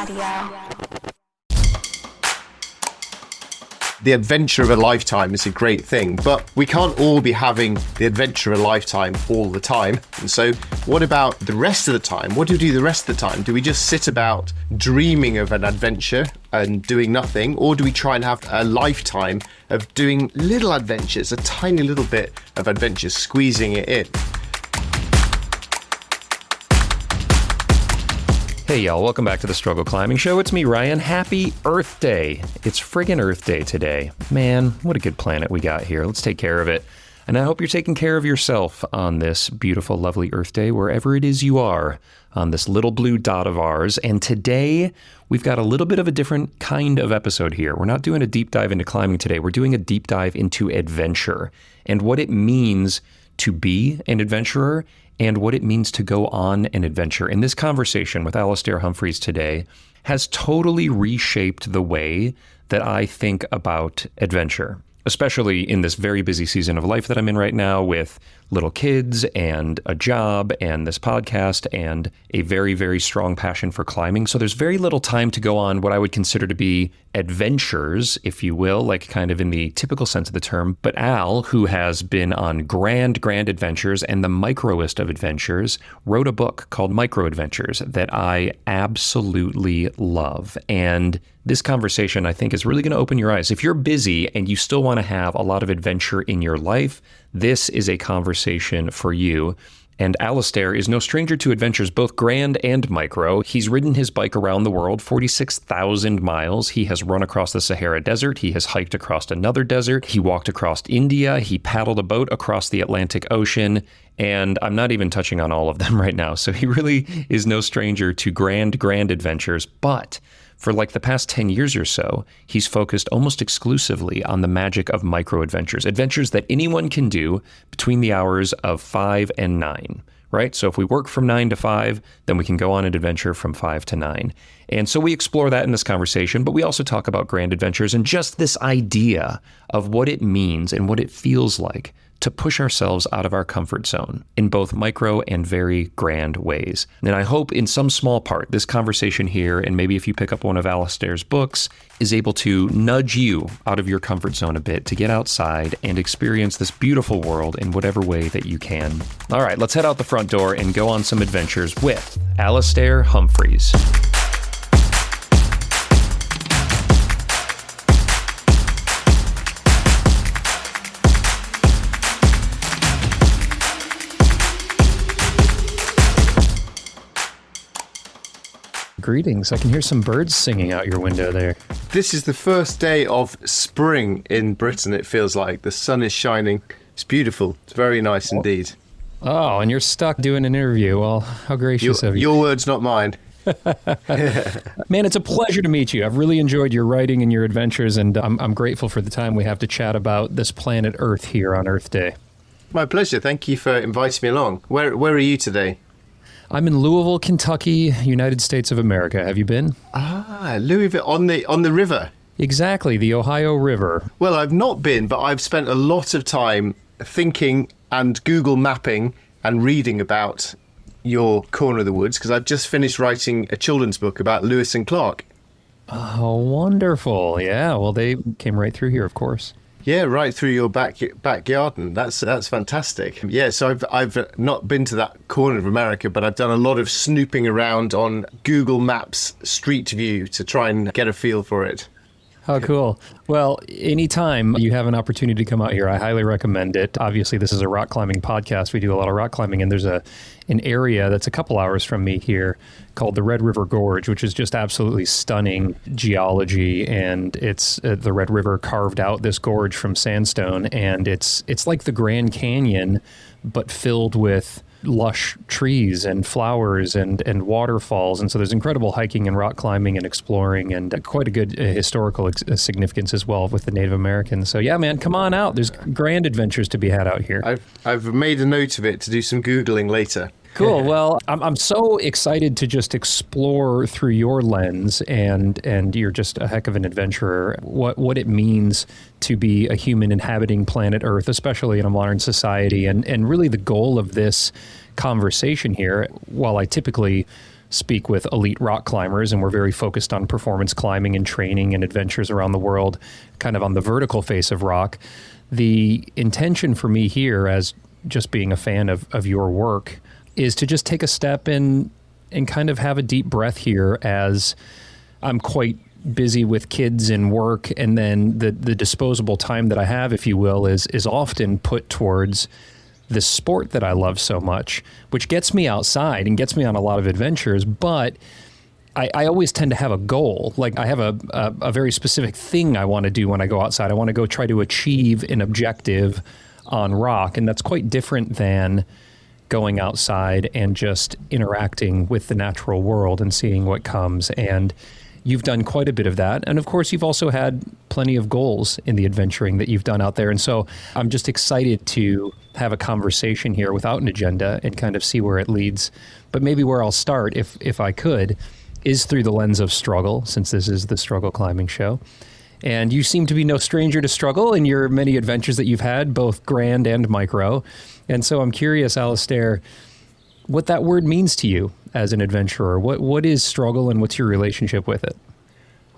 Radio. The adventure of a lifetime is a great thing, but we can't all be having the adventure of a lifetime all the time. And so what about the rest of the time? What do we do the rest of the time? Do we just sit about dreaming of an adventure and doing nothing? Or do we try and have a lifetime of doing little adventures, a tiny little bit of adventures, squeezing it in? Hey y'all, welcome back to the Struggle Climbing Show. It's me, Ryan. Happy Earth Day. It's friggin' Earth Day today. Man, what a good planet we got here. Let's take care of it. And I hope you're taking care of yourself on this beautiful, lovely Earth Day, wherever it is you are on this little blue dot of ours. And today, we've got a little bit of a different kind of episode here. We're not doing a deep dive into climbing today. We're doing a deep dive into adventure and what it means to be an adventurer and what it means to go on an adventure. And this conversation with Alastair Humphreys today has totally reshaped the way that I think about adventure, especially in this very busy season of life that I'm in right now with little kids and a job and this podcast and a very, very strong passion for climbing. So there's very little time to go on what I would consider to be adventures, if you will, like kind of in the typical sense of the term. But Al, who has been on grand adventures and the microest of adventures, wrote a book called Micro Adventures that I absolutely love. And this conversation, I think, is really going to open your eyes. If you're busy and you still want to have a lot of adventure in your life, this is a conversation for you. And Alastair is no stranger to adventures, both grand and micro. He's ridden his bike around the world, 46,000 miles. He has run across the Sahara Desert. He has hiked across another desert. He walked across India. He paddled a boat across the Atlantic Ocean. And I'm not even touching on all of them right now. So he really is no stranger to grand adventures. But for like the past 10 years or so, he's focused almost exclusively on the magic of micro adventures that anyone can do between the hours of 5 and 9, right? So if we work from 9 to 5, then we can go on an adventure from 5 to 9. And so we explore that in this conversation, but we also talk about grand adventures and just this idea of what it means and what it feels like to push ourselves out of our comfort zone in both micro and very grand ways. And I hope in some small part, this conversation here, and maybe if you pick up one of Alastair's books, is able to nudge you out of your comfort zone a bit to get outside and experience this beautiful world in whatever way that you can. All right, let's head out the front door and go on some adventures with Alastair Humphreys. Greetings. I can hear some birds singing out your window there. This is the first day of spring in Britain, it feels like. The sun is shining. It's beautiful. It's very nice indeed. Oh, and you're stuck doing an interview. Well, how gracious of you. Your words, not mine. Man, it's a pleasure to meet you. I've really enjoyed your writing and your adventures, and I'm grateful for the time we have to chat about this planet Earth here on Earth Day. My pleasure. Thank you for inviting me along. Where are you today? I'm in Louisville, Kentucky, United States of America. Have you been? Louisville, on the river. Exactly, the Ohio River. Well, I've not been, but I've spent a lot of time thinking and Google mapping and reading about your corner of the woods, because I've just finished writing a children's book about Lewis and Clark. Oh, wonderful. Yeah, well, they came right through here, of course. Yeah, right through your back garden. That's fantastic. Yeah, so I've not been to that corner of America, but I've done a lot of snooping around on Google Maps Street View to try and get a feel for it. How cool. Well, anytime you have an opportunity to come out here, I highly recommend it. Obviously, this is a rock climbing podcast. We do a lot of rock climbing, and there's an area that's a couple hours from me here called the Red River Gorge, which is just absolutely stunning geology. And it's the Red River carved out this gorge from sandstone, and it's like the Grand Canyon, but filled with lush trees and flowers and waterfalls. And so there's incredible hiking and rock climbing and exploring, and quite a good historical significance as well with the Native Americans. So yeah, man, come on out. There's grand adventures to be had out here. I've made a note of it to do some Googling later. Cool. Well, I'm so excited to just explore through your lens, and you're just a heck of an adventurer, what it means to be a human inhabiting planet Earth, especially in a modern society. And really the goal of this conversation here, while I typically speak with elite rock climbers, and we're very focused on performance climbing and training and adventures around the world, kind of on the vertical face of rock. The intention for me here, as just being a fan of your work, is to just take a step and kind of have a deep breath here, as I'm quite busy with kids and work, and then the disposable time that I have, if you will, is often put towards this sport that I love so much, which gets me outside and gets me on a lot of adventures. But I always tend to have a goal. Like, I have a very specific thing I want to do when I go outside. I want to go try to achieve an objective on rock, and that's quite different than going outside and just interacting with the natural world and seeing what comes. And you've done quite a bit of that. And of course, you've also had plenty of goals in the adventuring that you've done out there. And so I'm just excited to have a conversation here without an agenda and kind of see where it leads. But maybe where I'll start, if I could, is through the lens of struggle, since this is the Struggle Climbing Show. And you seem to be no stranger to struggle in your many adventures that you've had, both grand and micro. And so I'm curious, Alastair, what that word means to you as an adventurer. What is struggle, and what's your relationship with it?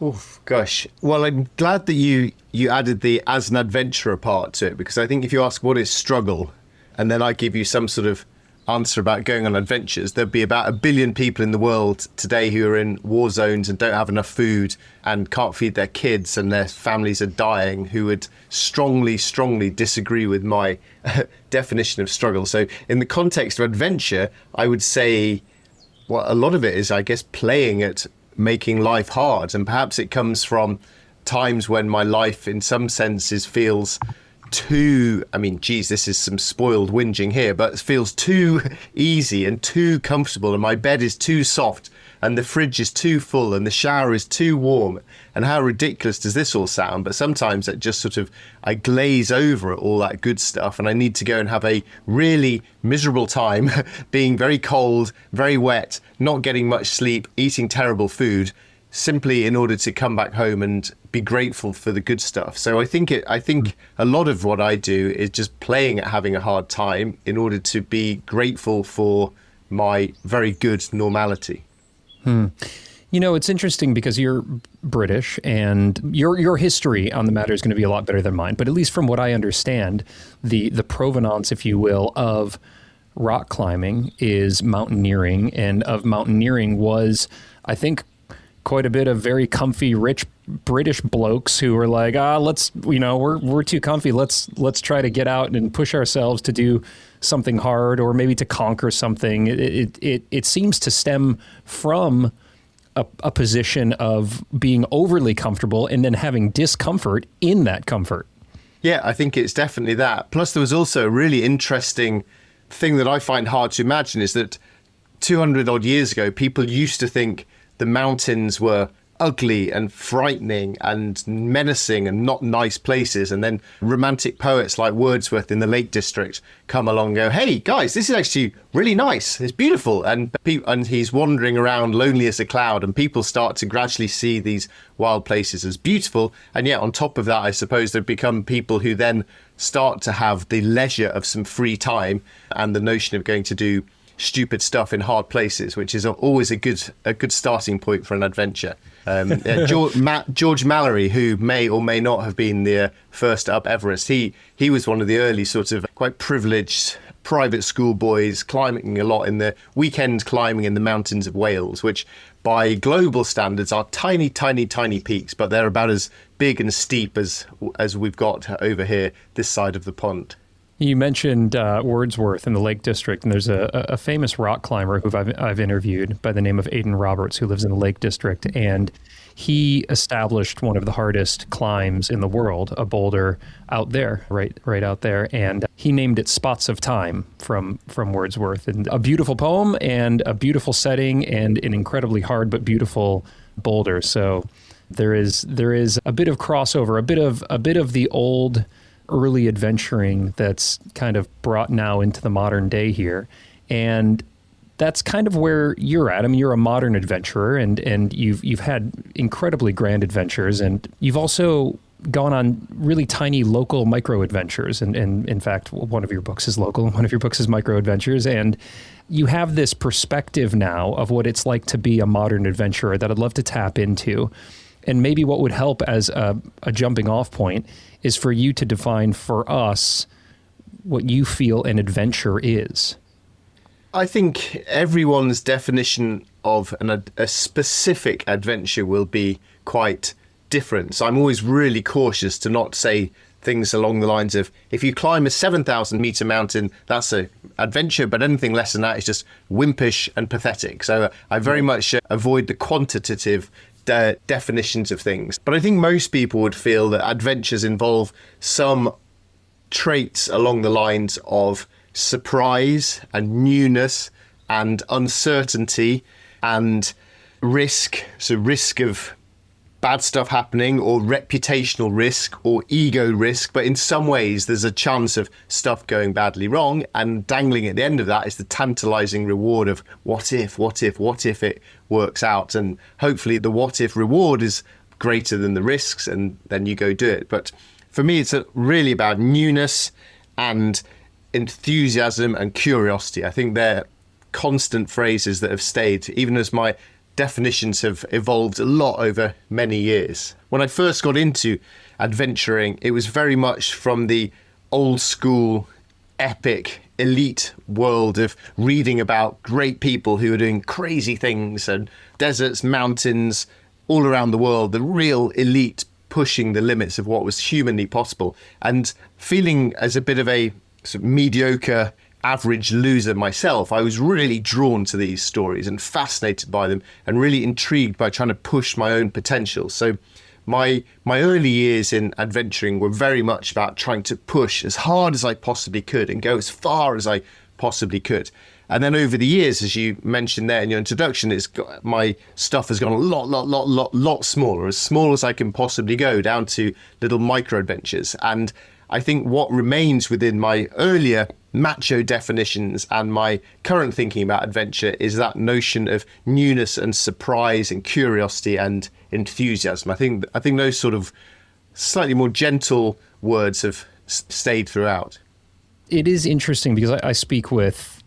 Oh, gosh. Well, I'm glad that you added the as an adventurer part to it, because I think if you ask what is struggle, and then I give you some sort of answer about going on adventures, there'd be about 1 billion people in the world today who are in war zones and don't have enough food and can't feed their kids, and their families are dying, who would strongly disagree with my definition of struggle. So in the context of adventure, I would say, well, a lot of it is, I guess, playing at making life hard. And perhaps it comes from times when my life in some senses feels too, I mean, geez, this is some spoiled whinging here, but it feels too easy and too comfortable, and my bed is too soft, and the fridge is too full, and the shower is too warm. And how ridiculous does this all sound? But sometimes it just sort of, I glaze over at all that good stuff, and I need to go and have a really miserable time being very cold, very wet, not getting much sleep, eating terrible food, simply in order to come back home and be grateful for the good stuff. So I think a lot of what I do is just playing at having a hard time in order to be grateful for my very good normality. You know, it's interesting because you're British, and your history on the matter is going to be a lot better than mine. But at least from what I understand, the provenance, if you will, of rock climbing is mountaineering, and of mountaineering was, I think, quite a bit of very comfy, rich British blokes who were like, we're too comfy. Let's try to get out and push ourselves to do something hard, or maybe to conquer something. It seems to stem from a position of being overly comfortable and then having discomfort in that comfort. Yeah, I think it's definitely that. Plus, there was also a really interesting thing that I find hard to imagine, is that 200 odd years ago, people used to think the mountains were ugly and frightening and menacing and not nice places. And then romantic poets like Wordsworth in the Lake District come along and go, hey, guys, this is actually really nice. It's beautiful. And he's wandering around lonely as a cloud, and people start to gradually see these wild places as beautiful. And yet on top of that, I suppose there become people who then start to have the leisure of some free time and the notion of going to do stupid stuff in hard places, which is always a good starting point for an adventure. George Mallory, who may or may not have been the first up Everest, he was one of the early sort of quite privileged private school boys climbing a lot in the weekend climbing in the mountains of Wales, which by global standards are tiny peaks, but they're about as big and steep as we've got over here this side of the pond. You mentioned Wordsworth in the Lake District, and there's a famous rock climber who I've interviewed by the name of Aidan Roberts, who lives in the Lake District, and he established one of the hardest climbs in the world, a boulder out there, right out there, and he named it Spots of Time from Wordsworth. And a beautiful poem and a beautiful setting and an incredibly hard but beautiful boulder. So there is a bit of crossover, a bit of the old early adventuring that's kind of brought now into the modern day here. And that's kind of where you're at. I mean, you're a modern adventurer, and you've had incredibly grand adventures, and you've also gone on really tiny local micro adventures. And in fact, one of your books is local and one of your books is micro adventures. And you have this perspective now of what it's like to be a modern adventurer that I'd love to tap into. And maybe what would help as a jumping off point is for you to define for us what you feel an adventure is. I think everyone's definition of a specific adventure will be quite different. So I'm always really cautious to not say things along the lines of, if you climb a 7,000 meter mountain, that's an adventure, but anything less than that is just wimpish and pathetic. So I very much avoid the quantitative definitions of things. But I think most people would feel that adventures involve some traits along the lines of surprise and newness and uncertainty and risk. So risk of bad stuff happening, or reputational risk, or ego risk. But in some ways, there's a chance of stuff going badly wrong, and dangling at the end of that is the tantalizing reward of what if it works out. And hopefully the what if reward is greater than the risks, and then you go do it. But for me, it's really about newness and enthusiasm and curiosity. I think they're constant phrases that have stayed, even as my definitions have evolved a lot over many years. When I first got into adventuring, it was very much from the old school, epic, elite world of reading about great people who are doing crazy things, and deserts, mountains, all around the world, the real elite pushing the limits of what was humanly possible, and feeling as a bit of a sort of mediocre, average loser myself, I was really drawn to these stories and fascinated by them, and really intrigued by trying to push my own potential. So my early years in adventuring were very much about trying to push as hard as I possibly could and go as far as I possibly could. And then over the years, as you mentioned there in your introduction, my stuff has gone a lot smaller, as small as I can possibly go, down to little micro adventures. And I think what remains within my earlier macho definitions and my current thinking about adventure is that notion of newness and surprise and curiosity and enthusiasm. I think those sort of slightly more gentle words have stayed throughout. It is interesting because I speak with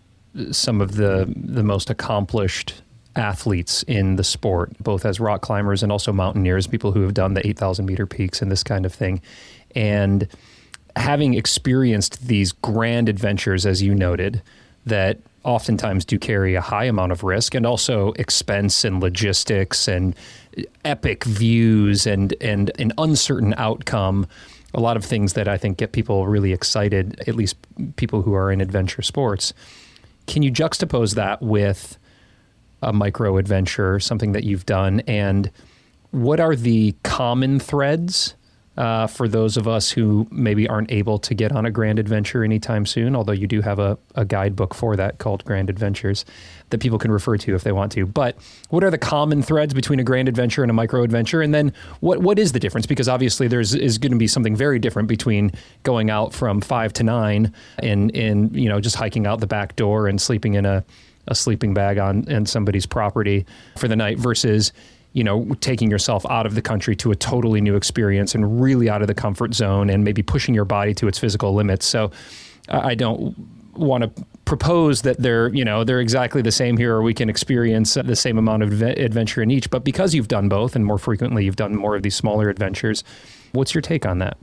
some of the most accomplished athletes in the sport, both as rock climbers and also mountaineers, people who have done the 8,000 meter peaks and this kind of thing. And having experienced these grand adventures, as you noted, that oftentimes do carry a high amount of risk and also expense and logistics and epic views and an uncertain outcome, a lot of things that I think get people really excited, at least people who are in adventure sports. Can you juxtapose that with a micro adventure, something that you've done, and what are the common threads for those of us who maybe aren't able to get on a grand adventure anytime soon, although you do have a guidebook for that called Grand Adventures that people can refer to if they want to. But what are the common threads between a grand adventure and a micro adventure? And then what is the difference? Because obviously is going to be something very different between going out from 5 to 9 and just hiking out the back door and sleeping in a sleeping bag on somebody's property for the night versus taking yourself out of the country to a totally new experience and really out of the comfort zone and maybe pushing your body to its physical limits. So I don't want to propose that they're exactly the same here, or we can experience the same amount of adventure in each. But because you've done both, and more frequently you've done more of these smaller adventures, what's your take on that?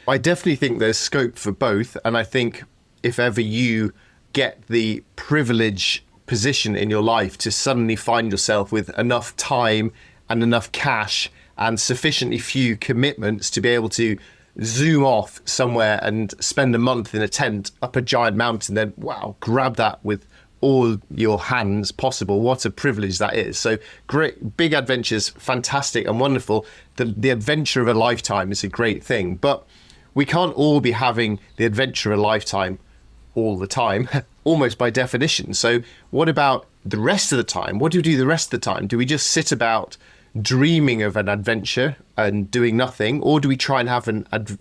I definitely think there's scope for both. And I think if ever you get the privilege position in your life to suddenly find yourself with enough time and enough cash and sufficiently few commitments to be able to zoom off somewhere and spend a month in a tent up a giant mountain, then wow, grab that with all your hands possible. What a privilege that is. So great, big adventures, fantastic and wonderful. The adventure of a lifetime is a great thing, but we can't all be having the adventure of a lifetime all the time, almost by definition. So what about the rest of the time? What do we do the rest of the time? Do we just sit about dreaming of an adventure and doing nothing? Or do we try and have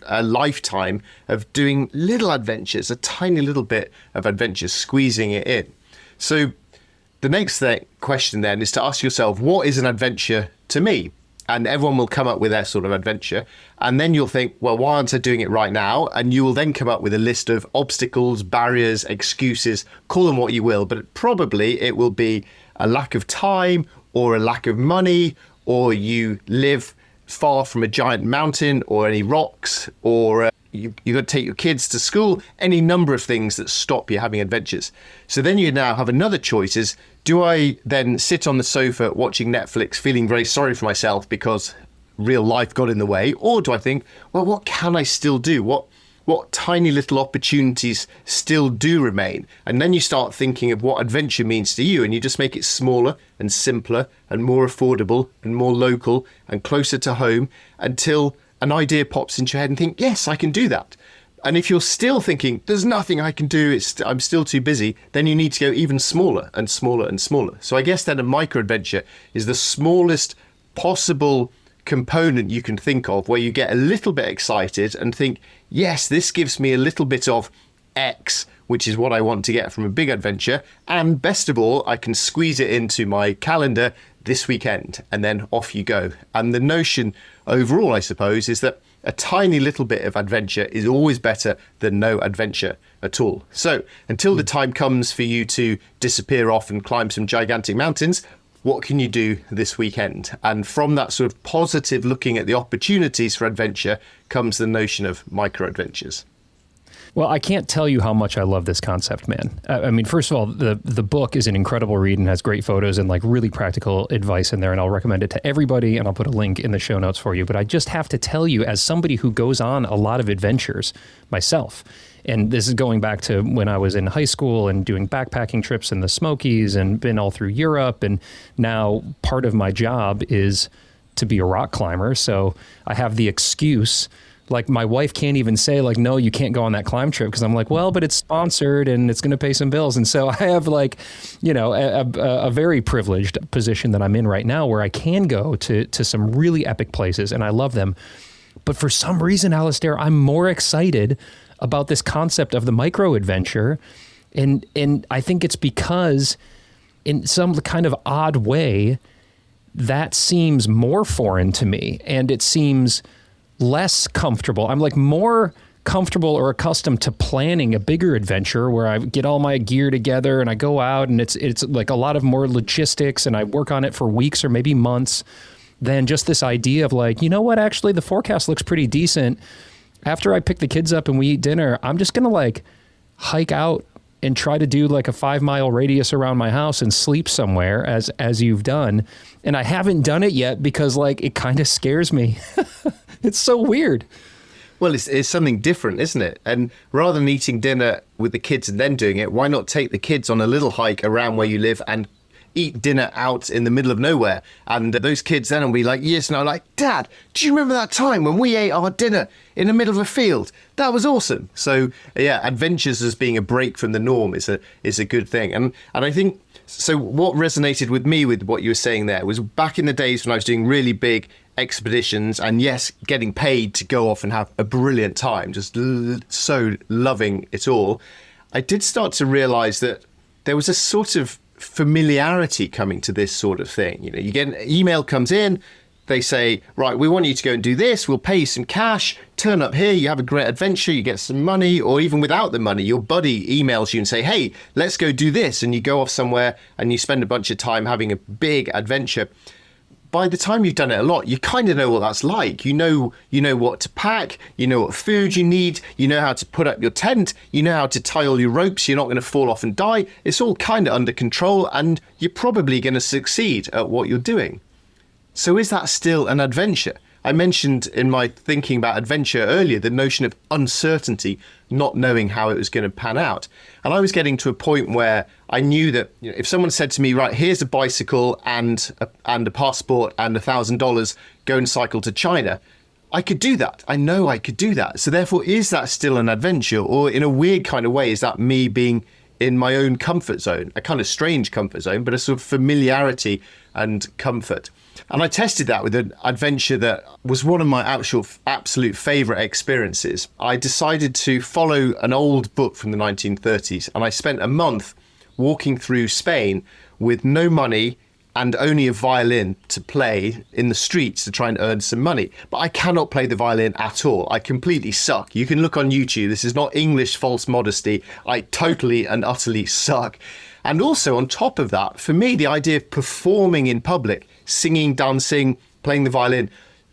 a lifetime of doing little adventures, a tiny little bit of adventures, squeezing it in? So the next question then is to ask yourself, what is an adventure to me? and everyone will come up with their sort of adventure. And then you'll think, well, why aren't I doing it right now? And you will then come up with a list of obstacles, barriers, excuses, call them what you will, but probably it will be a lack of time or a lack of money, or you live far from a giant mountain or any rocks, or you've got to take your kids to school, any number of things that stop you having adventures. So then you now have another choice is, do I then sit on the sofa watching Netflix feeling very sorry for myself because real life got in the way? Or do I think, well, what can I still do? What tiny little opportunities still do remain? And then you start thinking of what adventure means to you, and you just make it smaller and simpler and more affordable and more local and closer to home until an idea pops into your head and think, yes, I can do that. And if you're still thinking, there's nothing I can do, I'm still too busy, then you need to go even smaller and smaller and smaller. So I guess then a micro adventure is the smallest possible component you can think of where you get a little bit excited and think, yes, this gives me a little bit of X, which is what I want to get from a big adventure. And best of all, I can squeeze it into my calendar this weekend, and then off you go. And the notion overall, I suppose, is that a tiny little bit of adventure is always better than no adventure at all. So until the time comes for you to disappear off and climb some gigantic mountains, what can you do this weekend? And from that sort of positive looking at the opportunities for adventure comes the notion of micro adventures. Well, I can't tell you how much I love this concept, man. I mean, first of all, the book is an incredible read and has great photos and like really practical advice in there. And I'll recommend it to everybody. And I'll put a link in the show notes for you. But I just have to tell you, as somebody who goes on a lot of adventures myself, and this is going back to when I was in high school and doing backpacking trips in the Smokies and been all through Europe. And now part of my job is to be a rock climber. So I have the excuse. Like my wife can't even say like, no, you can't go on that climb trip. Cause I'm like, well, but it's sponsored and it's going to pay some bills. And so I have like, you know, a very privileged position that I'm in right now where I can go to some really epic places and I love them. But for some reason, Alastair, I'm more excited about this concept of the micro adventure. And I think it's because in some kind of odd way, that seems more foreign to me and it seems less comfortable. I'm like more comfortable or accustomed to planning a bigger adventure where I get all my gear together and I go out and it's like a lot of more logistics and I work on it for weeks or maybe months than just this idea of like, you know what, actually the forecast looks pretty decent. After I pick the kids up and we eat dinner, I'm just going to like hike out and try to do like a 5-mile radius around my house and sleep somewhere as you've done. And I haven't done it yet because like it kind of scares me. It's so weird. Well, it's something different, isn't it? And rather than eating dinner with the kids and then doing it, why not take the kids on a little hike around where you live and eat dinner out in the middle of nowhere? And those kids then will be like, yes, and I'm like, Dad, do you remember that time when we ate our dinner in the middle of a field? That was awesome. So yeah, adventures as being a break from the norm is a good thing. And I think, so what resonated with me with what you were saying there was back in the days when I was doing really big expeditions and yes, getting paid to go off and have a brilliant time, just so loving it all, I did start to realize that there was a sort of familiarity coming to this sort of thing. You know, you get an email comes in, they say, right, we want you to go and do this, we'll pay you some cash, turn up here, you have a great adventure, you get some money, or even without the money, your buddy emails you and say, hey, let's go do this, and you go off somewhere and you spend a bunch of time having a big adventure. By the time you've done it a lot, you kind of know what that's like. You know what to pack, you know what food you need, you know how to put up your tent, you know how to tie all your ropes, you're not going to fall off and die. It's all kind of under control and you're probably going to succeed at what you're doing. So is that still an adventure? I mentioned in my thinking about adventure earlier, the notion of uncertainty, not knowing how it was going to pan out. And I was getting to a point where I knew that, you know, if someone said to me, right, here's a bicycle and a passport and $1,000, go and cycle to China, I could do that. I know I could do that. So therefore, is that still an adventure? Or in a weird kind of way, is that me being in my own comfort zone, a kind of strange comfort zone, but a sort of familiarity and comfort? And I tested that with an adventure that was one of my absolute favorite experiences. I decided to follow an old book from the 1930s, and I spent a month walking through Spain with no money and only a violin to play in the streets to try and earn some money. But I cannot play the violin at all. I completely suck. You can look on YouTube. This is not English false modesty. I totally and utterly suck. And also on top of that, for me, the idea of performing in public, singing, dancing, playing the violin,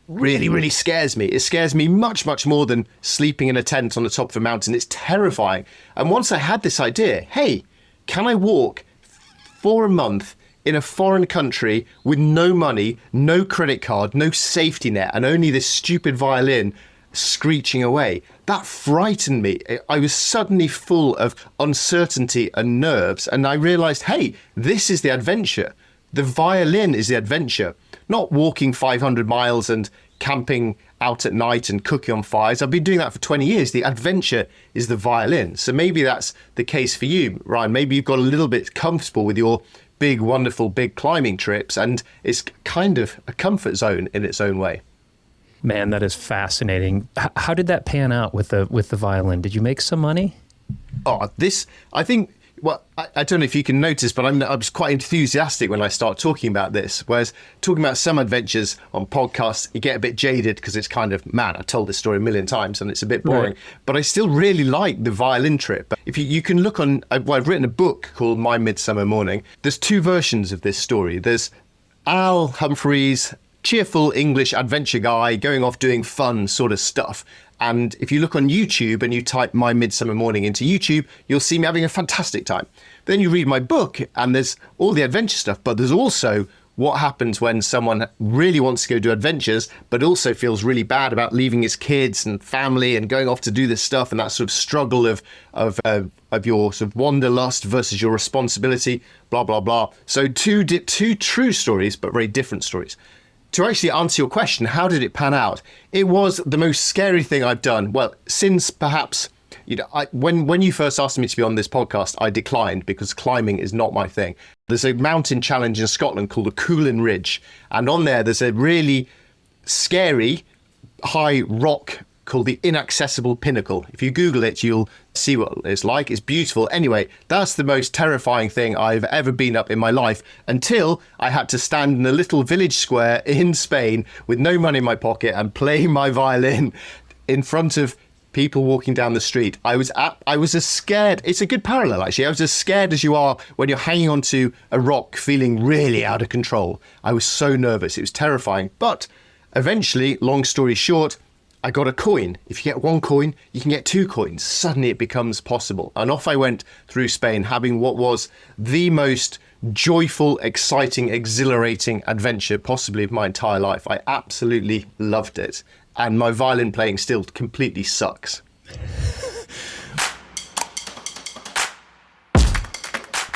really, really scares me. It scares me much, much more than sleeping in a tent on the top of a mountain. It's terrifying. And once I had this idea, hey, can I walk for a month in a foreign country with no money, no credit card, no safety net, and only this stupid violin screeching away? That frightened me. I was suddenly full of uncertainty and nerves, and I realized, hey, this is the adventure. The violin is the adventure, not walking 500 miles and camping out at night and cooking on fires. I've been doing that for 20 years. The adventure is the violin. So maybe that's the case for you, Ryan. Maybe you've got a little bit comfortable with your big, wonderful, big climbing trips, and it's kind of a comfort zone in its own way. Man, that is fascinating. How did that pan out with the violin? Did you make some money? Oh, I think, well, I don't know if you can notice, but I was quite enthusiastic when I start talking about this. Whereas talking about some adventures on podcasts, you get a bit jaded because it's kind of, man, I've told this story a million times and it's a bit boring. Right. But I still really like the violin trip. If you can look on, I've written a book called My Midsummer Morning. There's two versions of this story. There's Al Humphreys, cheerful English adventure guy going off doing fun sort of stuff. And if you look on YouTube and you type My Midsummer Morning into YouTube, you'll see me having a fantastic time. Then you read my book and there's all the adventure stuff, but there's also what happens when someone really wants to go do adventures, but also feels really bad about leaving his kids and family and going off to do this stuff, and that sort of struggle of your sort of wanderlust versus your responsibility, blah, blah, blah. So two true stories, but very different stories. To actually answer your question, how did it pan out? It was the most scary thing I've done. Well, since perhaps, when you first asked me to be on this podcast, I declined because climbing is not my thing. There's a mountain challenge in Scotland called the Coolin Ridge. And on there's a really scary high rock called the Inaccessible Pinnacle. If you Google it, you'll see what it's like. It's beautiful. Anyway, that's the most terrifying thing I've ever been up in my life, until I had to stand in a little village square in Spain with no money in my pocket and play my violin in front of people walking down the street. I was as scared. It's a good parallel, actually. I was as scared as you are when you're hanging onto a rock feeling really out of control. I was so nervous. It was terrifying. But eventually, long story short, I got a coin. If you get one coin, you can get two coins. Suddenly it becomes possible. And off I went through Spain, having what was the most joyful, exciting, exhilarating adventure possibly of my entire life. I absolutely loved it. And my violin playing still completely sucks.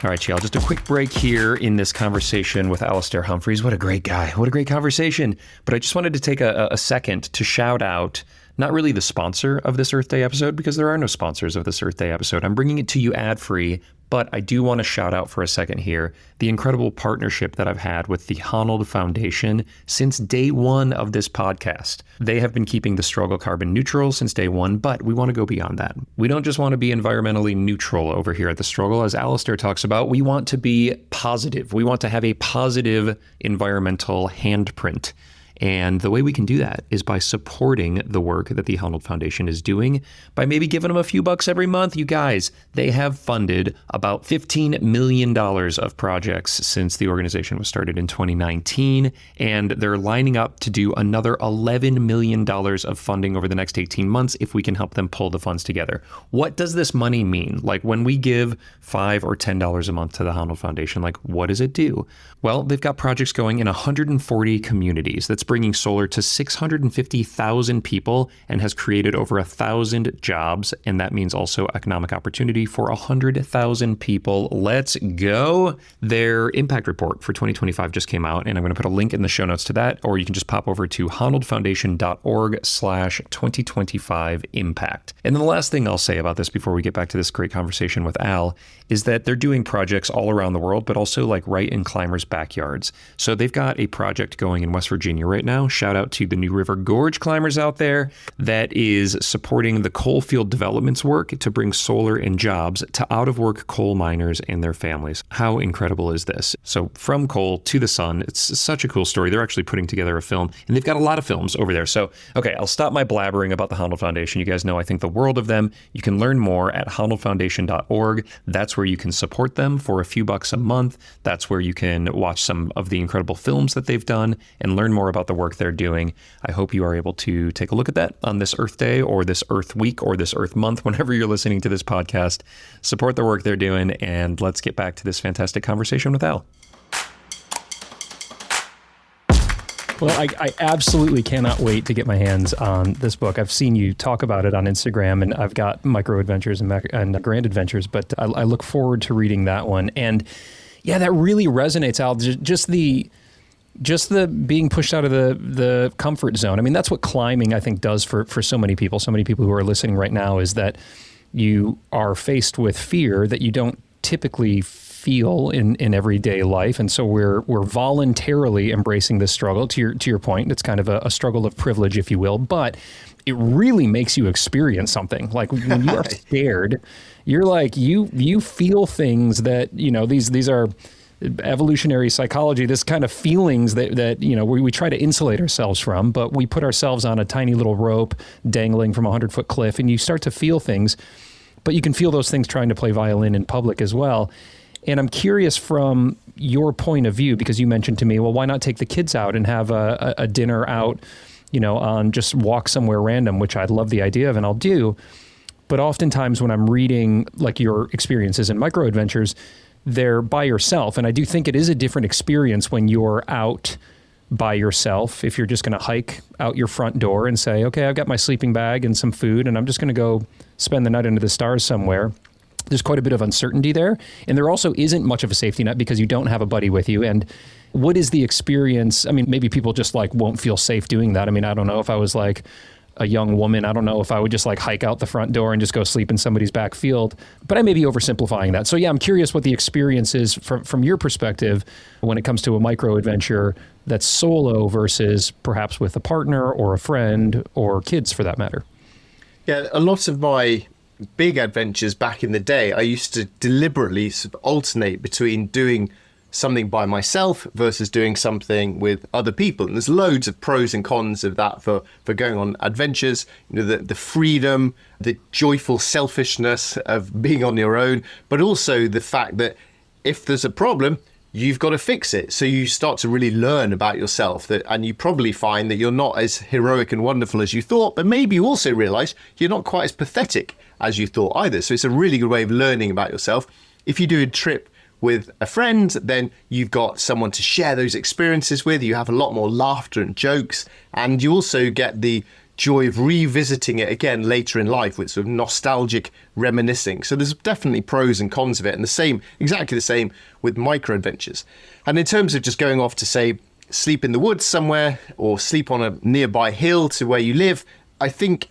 All right, y'all, just a quick break here in this conversation with Alastair Humphreys. What a great guy. What a great conversation. But I just wanted to take a second to shout out, not really the sponsor of this Earth Day episode, because there are no sponsors of this Earth Day episode. I'm bringing it to you ad-free, but I do want to shout out for a second here the incredible partnership that I've had with the Unwinded Foundation since day one of this podcast. They have been keeping the struggle carbon neutral since day one, but we want to go beyond that. We don't just want to be environmentally neutral over here at the struggle. As Alastair talks about, we want to be positive. We want to have a positive environmental handprint. And the way we can do that is by supporting the work that the Unwinded Foundation is doing, by maybe giving them a few bucks every month. You guys, they have funded about $15 million of projects since the organization was started in 2019, and they're lining up to do another $11 million of funding over the next 18 months if we can help them pull the funds together. What does this money mean? Like, when we give $5 or $10 a month to the Unwinded Foundation, like, what does it do? Well, they've got projects going in 140 communities. That's bringing solar to 650,000 people and has created over 1,000 jobs. And that means also economic opportunity for 100,000 people. Let's go. Their impact report for 2025 just came out, and I'm going to put a link in the show notes to that, or you can just pop over to honnoldfoundation.org/2025impact. And then the last thing I'll say about this before we get back to this great conversation with Al is that they're doing projects all around the world, but also like right in climbers' backyards. So they've got a project going in West Virginia right right now. Shout out to the New River Gorge climbers out there that is supporting the coalfield development's work to bring solar and jobs to out-of-work coal miners and their families. How incredible is this? So from coal to the sun, it's such a cool story. They're actually putting together a film, and they've got a lot of films over there. So, okay, I'll stop my blabbering about the Handel Foundation. You guys know I think the world of them. You can learn more at handelfoundation.org. That's where you can support them for a few bucks a month. That's where you can watch some of the incredible films that they've done and learn more about the work they're doing. I hope you are able to take a look at that on this Earth Day or this Earth Week or this Earth Month, whenever you're listening to this podcast. Support the work they're doing, and let's get back to this fantastic conversation with Al. Well, I absolutely cannot wait to get my hands on this book. I've seen you talk about it on Instagram, and I've got Micro Adventures and Grand Adventures, but I look forward to reading that one. And yeah, that really resonates, Al. Just the being pushed out of the comfort zone. I mean, that's what climbing, I think, does for so many people. So many people who are listening right now is that you are faced with fear that you don't typically feel in everyday life, and so we're voluntarily embracing this struggle. To your point, it's kind of a struggle of privilege, if you will, but it really makes you experience something. Like when you are scared, you're like you feel things that these are evolutionary psychology. This kind of feelings that we try to insulate ourselves from, but we put ourselves on a tiny little rope dangling from a 100-foot cliff, and you start to feel things. But you can feel those things trying to play violin in public as well. And I'm curious from your point of view, because you mentioned to me, well, why not take the kids out and have a dinner out, on just walk somewhere random, which I'd love the idea of and I'll do. But oftentimes when I'm reading like your experiences in Micro Adventures, they're by yourself. And I do think it is a different experience when you're out by yourself. If you're just going to hike out your front door and say, okay, I've got my sleeping bag and some food, and I'm just going to go spend the night under the stars somewhere. There's quite a bit of uncertainty there. And there also isn't much of a safety net because you don't have a buddy with you. And what is the experience? I mean, maybe people just won't feel safe doing that. I mean, I don't know if I was like a young woman, I don't know if I would just hike out the front door and just go sleep in somebody's back field, but I may be oversimplifying that. So yeah, I'm curious what the experience is from your perspective when it comes to a micro adventure that's solo versus perhaps with a partner or a friend or kids for that matter. Yeah, a lot of my big adventures back in the day, I used to deliberately sort of alternate between doing something by myself versus doing something with other people. And there's loads of pros and cons of that for going on adventures, the freedom, the joyful selfishness of being on your own, but also the fact that if there's a problem, you've got to fix it. So you start to really learn about yourself, and you probably find that you're not as heroic and wonderful as you thought, but maybe you also realize you're not quite as pathetic as you thought either. So it's a really good way of learning about yourself. If you do a trip with a friend, then you've got someone to share those experiences with. You have a lot more laughter and jokes, and you also get the joy of revisiting it again later in life with sort of nostalgic reminiscing. So there's definitely pros and cons of it, and exactly the same with micro adventures. And in terms of just going off to say sleep in the woods somewhere or sleep on a nearby hill to where you live, I think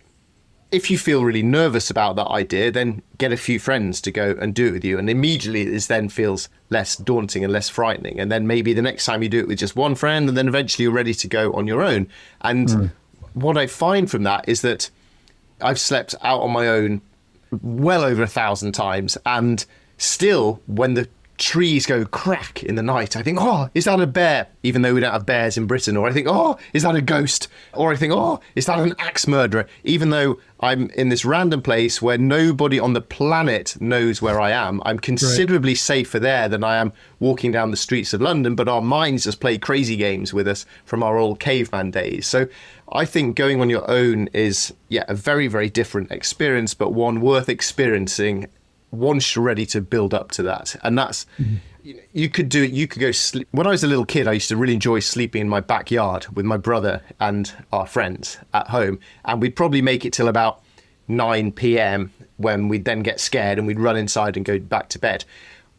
if you feel really nervous about that idea, then get a few friends to go and do it with you. And immediately it then feels less daunting and less frightening. And then maybe the next time you do it with just one friend, and then eventually you're ready to go on your own. And what I find from that is that I've slept out on my own well over 1,000 times. And still, when the trees go crack in the night, I think, oh, is that a bear? Even though we don't have bears in Britain. Or I think, oh, is that a ghost? Or I think, oh, is that an axe murderer? Even though I'm in this random place where nobody on the planet knows where I am, I'm considerably safer there than I am walking down the streets of London, but our minds just play crazy games with us from our old caveman days. So I think going on your own is, a very, very different experience, but one worth experiencing once you're ready to build up to that. And that's, you could do it, you could go sleep. When I was a little kid, I used to really enjoy sleeping in my backyard with my brother and our friends at home. And we'd probably make it till about 9 p.m. when we'd then get scared and we'd run inside and go back to bed.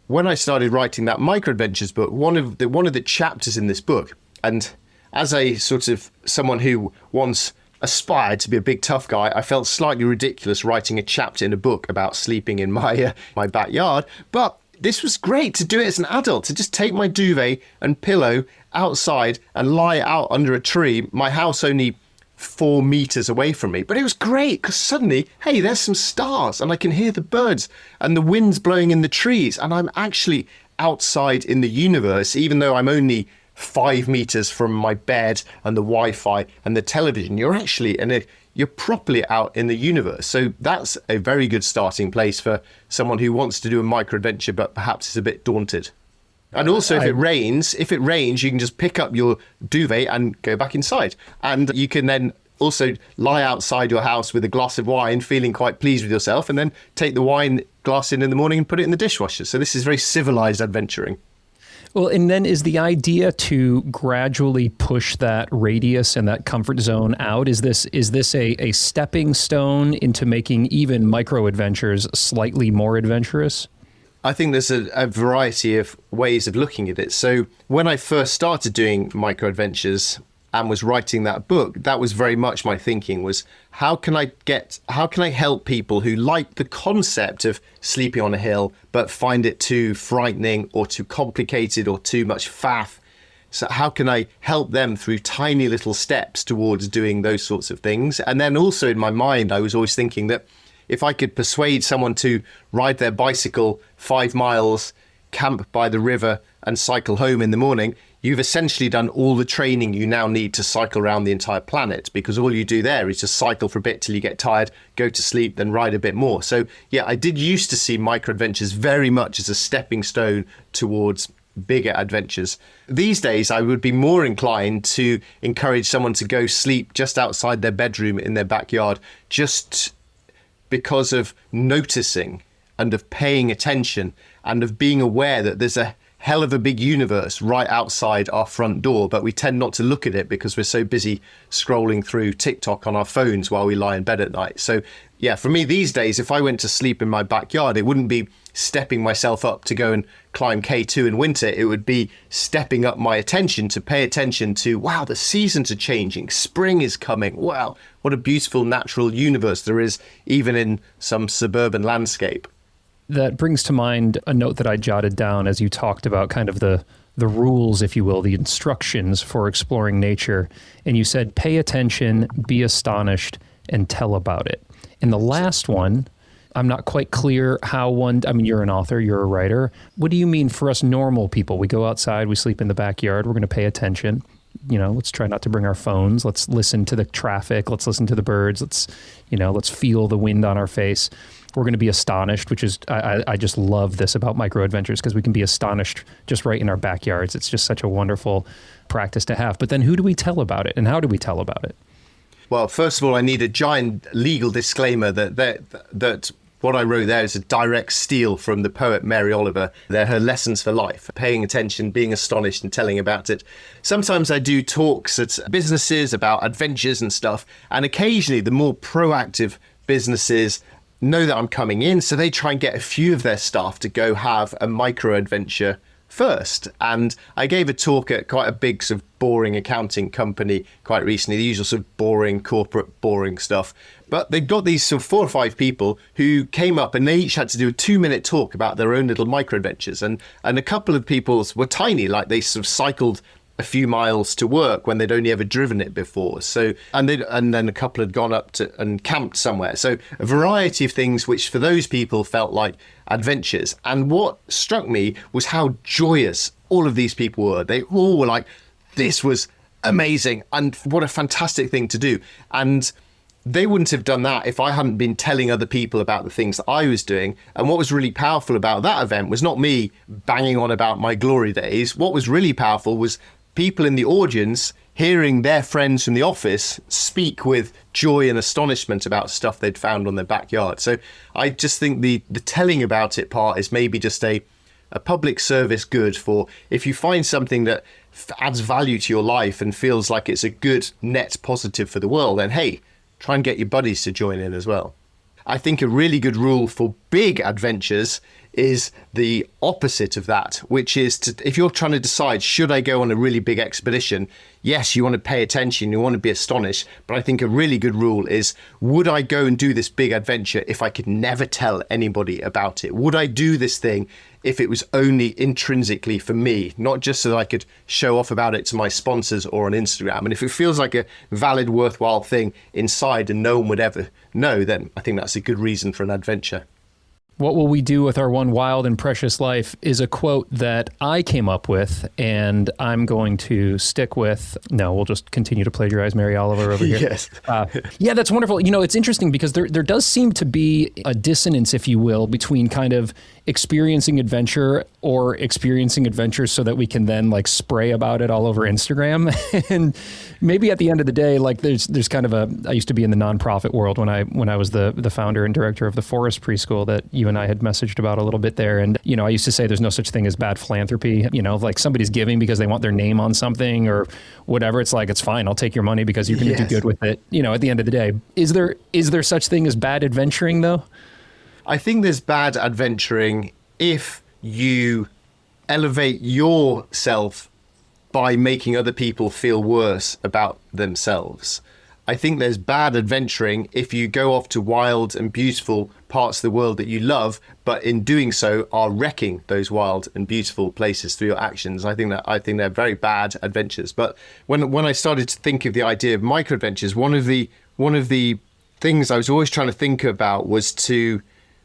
When I started writing that Micro Adventures book, one of the chapters in this book, and as a sort of someone who once aspired to be a big tough guy, I felt slightly ridiculous writing a chapter in a book about sleeping in my backyard. But this was great to do it as an adult, to just take my duvet and pillow outside and lie out under a tree. My house only 4 meters away from me, but it was great because suddenly, hey, there's some stars and I can hear the birds and the wind's blowing in the trees and I'm actually outside in the universe, even though I'm only 5 meters from my bed and the Wi-Fi and the television. You're properly out in the universe. So that's a very good starting place for someone who wants to do a micro adventure but perhaps is a bit daunted. And also, if it rains, you can just pick up your duvet and go back inside. And you can then also lie outside your house with a glass of wine, feeling quite pleased with yourself, and then take the wine glass in the morning and put it in the dishwasher. So this is very civilized adventuring. Well, and then is the idea to gradually push that radius and that comfort zone out? Is this a stepping stone into making even micro adventures slightly more adventurous? I think there's a variety of ways of looking at it. So when I first started doing micro adventures and was writing that book, that was very much my thinking was how can I help people who like the concept of sleeping on a hill but find it too frightening or too complicated or too much faff. So how can I help them through tiny little steps towards doing those sorts of things? And then also in my mind, I was always thinking that if I could persuade someone to ride their bicycle 5 miles, camp by the river and cycle home in the morning, you've essentially done all the training you now need to cycle around the entire planet, because all you do there is just cycle for a bit till you get tired, go to sleep, then ride a bit more. So yeah, I did used to see micro adventures very much as a stepping stone towards bigger adventures. These days, I would be more inclined to encourage someone to go sleep just outside their bedroom in their backyard, just because of noticing and of paying attention and of being aware that there's a hell of a big universe right outside our front door, but we tend not to look at it because we're so busy scrolling through TikTok on our phones while we lie in bed at night. So yeah, for me these days, if I went to sleep in my backyard, it wouldn't be stepping myself up to go and climb K2 in winter. It would be stepping up my attention to pay attention to, wow, the seasons are changing. Spring is coming. Wow, what a beautiful natural universe there is, even in some suburban landscape. That brings to mind a note that I jotted down as you talked about kind of the rules, if you will, the instructions for exploring nature. And you said, pay attention, be astonished, and tell about it. In the last one, I'm not quite clear you're an author, you're a writer. What do you mean for us normal people? We go outside, we sleep in the backyard, we're going to pay attention. Let's try not to bring our phones. Let's listen to the traffic. Let's listen to the birds. Let's feel the wind on our face. We're going to be astonished, which is, I just love this about micro adventures because we can be astonished just right in our backyards. It's just such a wonderful practice to have. But then who do we tell about it and how do we tell about it? Well, first of all, I need a giant legal disclaimer that what I wrote there is a direct steal from the poet Mary Oliver. They're her lessons for life, paying attention, being astonished and telling about it. Sometimes I do talks at businesses about adventures and stuff, and occasionally the more proactive businesses know that I'm coming in, so they try and get a few of their staff to go have a micro adventure first. And I gave a talk at quite a big sort of boring accounting company quite recently, the usual sort of boring corporate boring stuff. But they've got these sort of 4 or 5 people who came up and they each had to do a 2-minute talk about their own little micro adventures. And a couple of people's were tiny, like they sort of cycled a few miles to work when they'd only ever driven it before. So, and then a couple had gone up to and camped somewhere. So a variety of things which for those people felt like adventures. And what struck me was how joyous all of these people were. They all were like, this was amazing and what a fantastic thing to do. And they wouldn't have done that if I hadn't been telling other people about the things that I was doing. And what was really powerful about that event was not me banging on about my glory days. What was really powerful was people in the audience hearing their friends from the office speak with joy and astonishment about stuff they'd found on their backyard. So I just think the telling about it part is maybe just a public service good for if you find something that adds value to your life and feels like it's a good net positive for the world, then hey, try and get your buddies to join in as well. I think a really good rule for big adventures is the opposite of that, which is if you're trying to decide, should I go on a really big expedition? Yes, you want to pay attention, you want to be astonished, but I think a really good rule is, would I go and do this big adventure if I could never tell anybody about it? Would I do this thing if it was only intrinsically for me, not just so that I could show off about it to my sponsors or on Instagram. And if it feels like a valid, worthwhile thing inside and no one would ever know, then I think that's a good reason for an adventure. What will we do with our one wild and precious life is a quote that I came up with, and I'm going to stick with. No, we'll just continue to plagiarize Mary Oliver over here. Yes. Yeah, that's wonderful. It's interesting because there does seem to be a dissonance, if you will, between kind of experiencing adventure or experiencing adventures so that we can then like spray about it all over Instagram. And maybe at the end of the day, like there's kind of I used to be in the nonprofit world when I was the founder and director of the Forest Preschool that you and I had messaged about a little bit there. And, I used to say there's no such thing as bad philanthropy. Like somebody's giving because they want their name on something or whatever. It's like, it's fine. I'll take your money because you're going to do good with it. At the end of the day, is there such thing as bad adventuring though? I think there's bad adventuring if you elevate yourself by making other people feel worse about themselves. I think there's bad adventuring if you go off to wild and beautiful parts of the world that you love, but in doing so are wrecking those wild and beautiful places through your actions. I think they're very bad adventures. But when I started to think of the idea of micro adventures, one of the things I was always trying to think about was to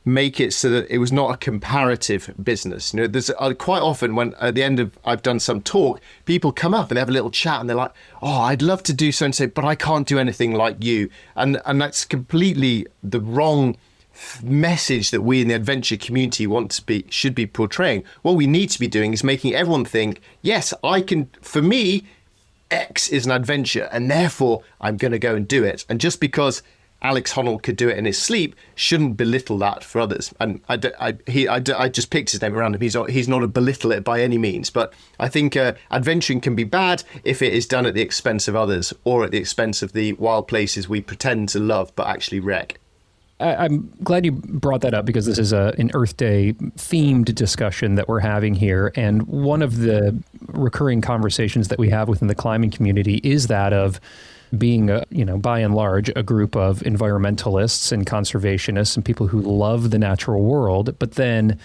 make it so that it was not a comparative business. There's quite often when at the end of I've done some talk, people come up and they have a little chat and they're like, "Oh, I'd love to do so and so, but I can't do anything like you." And that's completely the wrong message that we in the adventure community should be portraying. What we need to be doing is making everyone think, yes, I can. For me, X is an adventure, and therefore I'm going to go and do it. And just because Alex Honnold could do it in his sleep shouldn't belittle that for others. And I just picked his name around him. He's not a belittler by any means, but I think adventuring can be bad if it is done at the expense of others or at the expense of the wild places we pretend to love but actually wreck. I'm glad you brought that up because this is an Earth Day themed discussion that we're having here. And one of the recurring conversations that we have within the climbing community is that of being, by and large, a group of environmentalists and conservationists and people who love the natural world, but then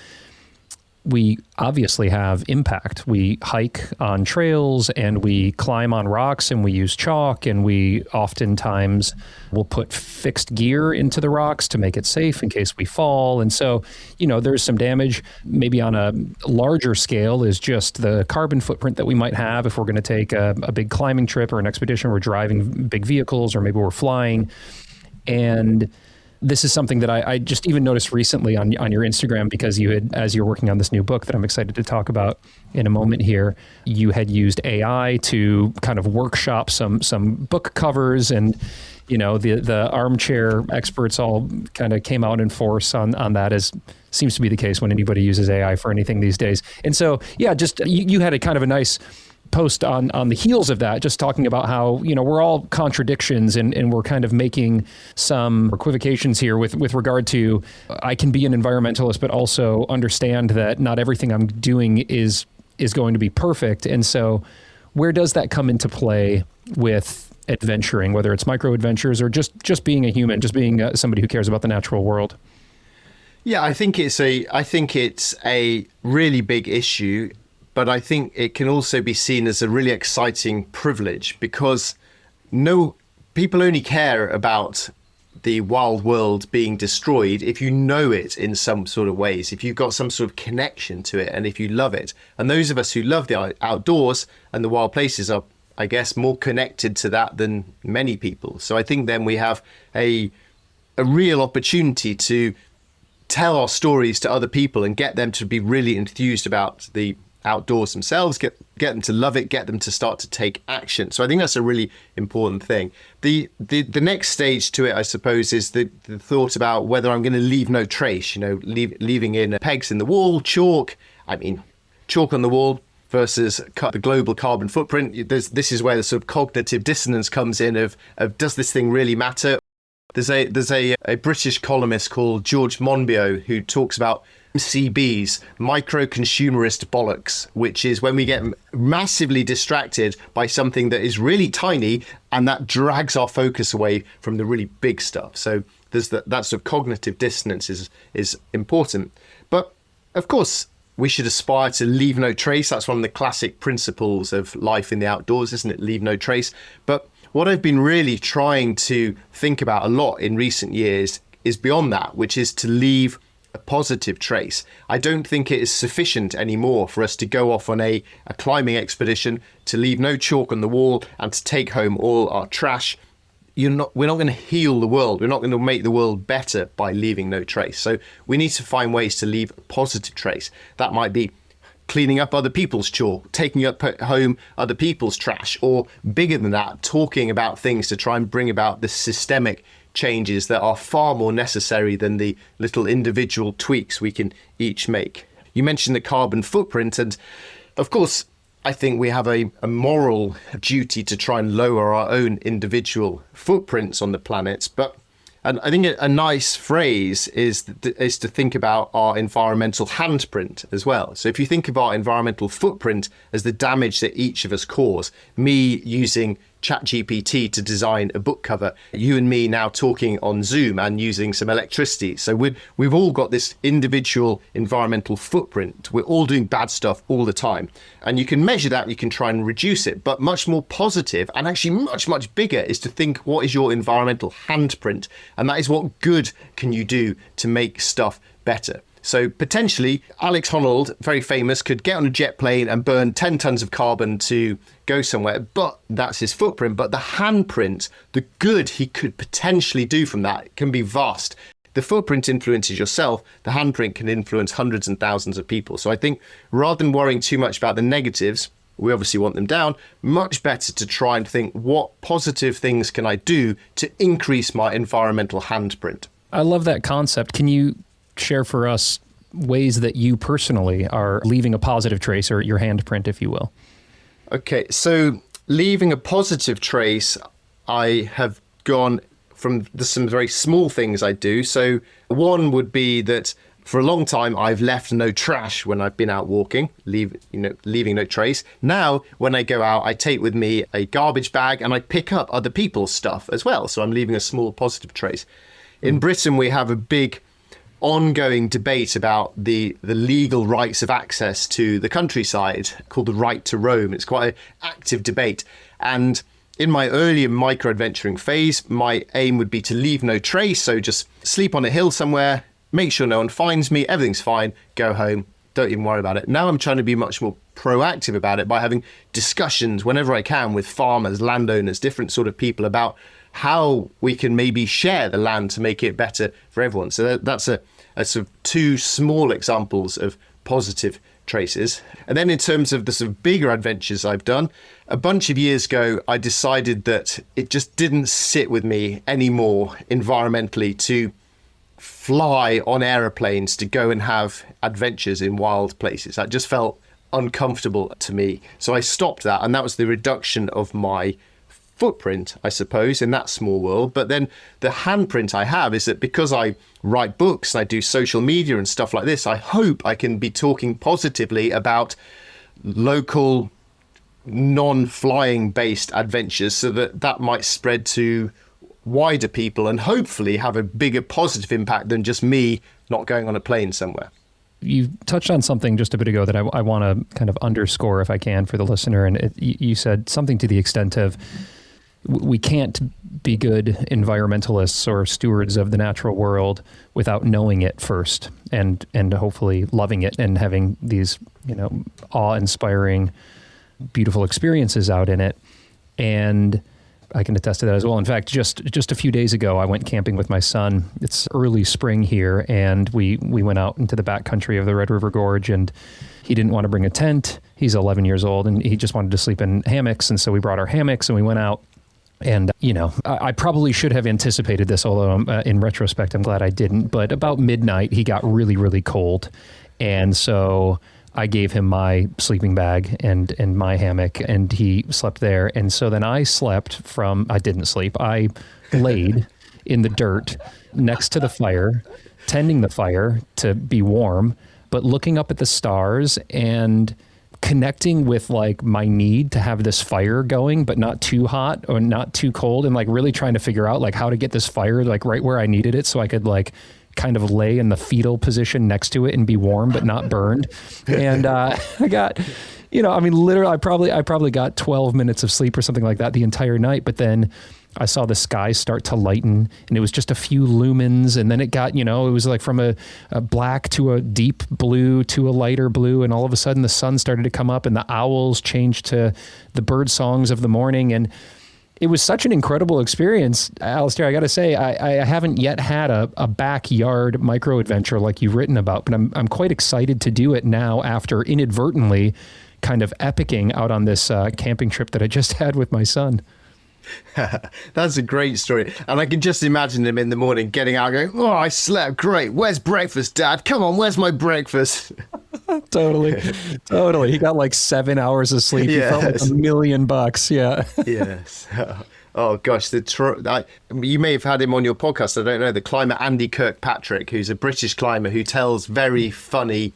we obviously have impact. We hike on trails and we climb on rocks and we use chalk and we oftentimes will put fixed gear into the rocks to make it safe in case we fall. And so, there's some damage. Maybe on a larger scale is just the carbon footprint that we might have if we're going to take a big climbing trip or an expedition. We're driving big vehicles or maybe we're flying. And this is something that I just even noticed recently on your Instagram because you had, as you're working on this new book that I'm excited to talk about in a moment here, you had used AI to kind of workshop some book covers and, the armchair experts all kind of came out in force on that, as seems to be the case when anybody uses AI for anything these days. And so, yeah, just you had a kind of a nice post on the heels of that, just talking about how, we're all contradictions and we're kind of making some equivocations here with regard to, I can be an environmentalist, but also understand that not everything I'm doing is going to be perfect. And so where does that come into play with adventuring, whether it's micro adventures or just being a human, just being somebody who cares about the natural world? Yeah, I think it's a really big issue. But I think it can also be seen as a really exciting privilege because people only care about the wild world being destroyed if you know it in some sort of ways, if you've got some sort of connection to it and if you love it. And those of us who love the outdoors and the wild places are, I guess, more connected to that than many people. So I think then we have a real opportunity to tell our stories to other people and get them to be really enthused about the outdoors themselves, get them to love it, get them to start to take action. So I think that's a really important thing. The next stage to it, I suppose, is the thought about whether I'm going to leave no trace, leaving in pegs in the wall, chalk. I mean, chalk on the wall versus the global carbon footprint. This is where the sort of cognitive dissonance comes in of does this thing really matter? There's a British columnist called George Monbiot who talks about MCBs, micro-consumerist bollocks, which is when we get massively distracted by something that is really tiny and that drags our focus away from the really big stuff. So there's that sort of cognitive dissonance is important. But of course, we should aspire to leave no trace. That's one of the classic principles of life in the outdoors, isn't it? Leave no trace. But what I've been really trying to think about a lot in recent years is beyond that, which is to leave a positive trace. I don't think it is sufficient anymore for us to go off on a climbing expedition, to leave no chalk on the wall and to take home all our trash. We're not going to heal the world. We're not going to make the world better by leaving no trace. So we need to find ways to leave a positive trace. That might be cleaning up other people's chalk, taking up home other people's trash, or bigger than that, talking about things to try and bring about the systemic changes that are far more necessary than the little individual tweaks we can each make. You mentioned the carbon footprint, and of course, I think we have a moral duty to try and lower our own individual footprints on the planet. And I think a nice phrase is to think about our environmental handprint as well. So if you think of our environmental footprint as the damage that each of us cause, me using ChatGPT to design a book cover, you and me now talking on Zoom and using some electricity. So we've all got this individual environmental footprint. We're all doing bad stuff all the time. And you can measure that, you can try and reduce it. But much more positive and actually much, much bigger is to think, what is your environmental handprint? And that is, what good can you do to make stuff better? So potentially, Alex Honnold, very famous, could get on a jet plane and burn 10 tons of carbon to go somewhere, but that's his footprint. But the handprint, the good he could potentially do from that can be vast. The footprint influences yourself. The handprint can influence hundreds and thousands of people. So I think rather than worrying too much about the negatives, we obviously want them down, much better to try and think, what positive things can I do to increase my environmental handprint? I love that concept. Can you share for us ways that you personally are leaving a positive trace, or your handprint, if you will? Okay, so leaving a positive trace, I have gone from some very small things I do. So one would be that for a long time I've left no trash when I've been out walking, leaving no trace. Now, when I go out, I take with me a garbage bag and I pick up other people's stuff as well. So I'm leaving a small positive trace. In Britain, we have a big ongoing debate about the legal rights of access to the countryside, called the right to roam. It's quite an active debate. And in my earlier micro-adventuring phase, my aim would be to leave no trace. So just sleep on a hill somewhere, make sure no one finds me, everything's fine, go home, don't even worry about it. Now I'm trying to be much more proactive about it by having discussions whenever I can with farmers, landowners, different sort of people about how we can maybe share the land to make it better for everyone. So that's a sort of two small examples of positive traces. And then in terms of the sort of bigger adventures I've done, a bunch of years ago, I decided that it just didn't sit with me anymore environmentally to fly on aeroplanes to go and have adventures in wild places. That just felt uncomfortable to me. So I stopped that, and that was the reduction of my footprint, I suppose, in that small world. But then the handprint I have is that because I write books and I do social media and stuff like this, I hope I can be talking positively about local non-flying based adventures, so that might spread to wider people and hopefully have a bigger positive impact than just me not going on a plane somewhere. You touched on something just a bit ago that I want to kind of underscore, if I can, for the listener. And you said something to the extent of, we can't be good environmentalists or stewards of the natural world without knowing it first, and hopefully loving it and having these, awe-inspiring, beautiful experiences out in it. And I can attest to that as well. In fact, just a few days ago, I went camping with my son. It's early spring here, and we went out into the backcountry of the Red River Gorge, and he didn't want to bring a tent. He's 11 years old, and he just wanted to sleep in hammocks. And so we brought our hammocks and we went out. And, I probably should have anticipated this, although in retrospect, I'm glad I didn't. But about midnight, he got really, really cold. And so I gave him my sleeping bag and my hammock, and he slept there. And so then I didn't sleep. I laid in the dirt next to the fire, tending the fire to be warm, but looking up at the stars and connecting with like my need to have this fire going, but not too hot or not too cold, and like really trying to figure out like how to get this fire like right where I needed it so I could like kind of lay in the fetal position next to it and be warm but not burned. And I got, literally, I probably got 12 minutes of sleep or something like that the entire night. But then I saw the sky start to lighten, and it was just a few lumens, and then it got, it was like from a black to a deep blue to a lighter blue, and all of a sudden the sun started to come up, and the owls changed to the bird songs of the morning, and it was such an incredible experience. Alastair, I got to say, I haven't yet had a backyard micro adventure like you've written about, but I'm quite excited to do it now after inadvertently kind of epicking out on this camping trip that I just had with my son. That's a great story. And I can just imagine him in the morning getting out going, "Oh, I slept great. Where's breakfast, Dad? Come on, where's my breakfast?" Totally. He got like 7 hours of sleep. Yes. He felt like $1 million. Yeah. Yes. Oh, gosh. You may have had him on your podcast. I don't know. The climber Andy Kirkpatrick, who's a British climber who tells very funny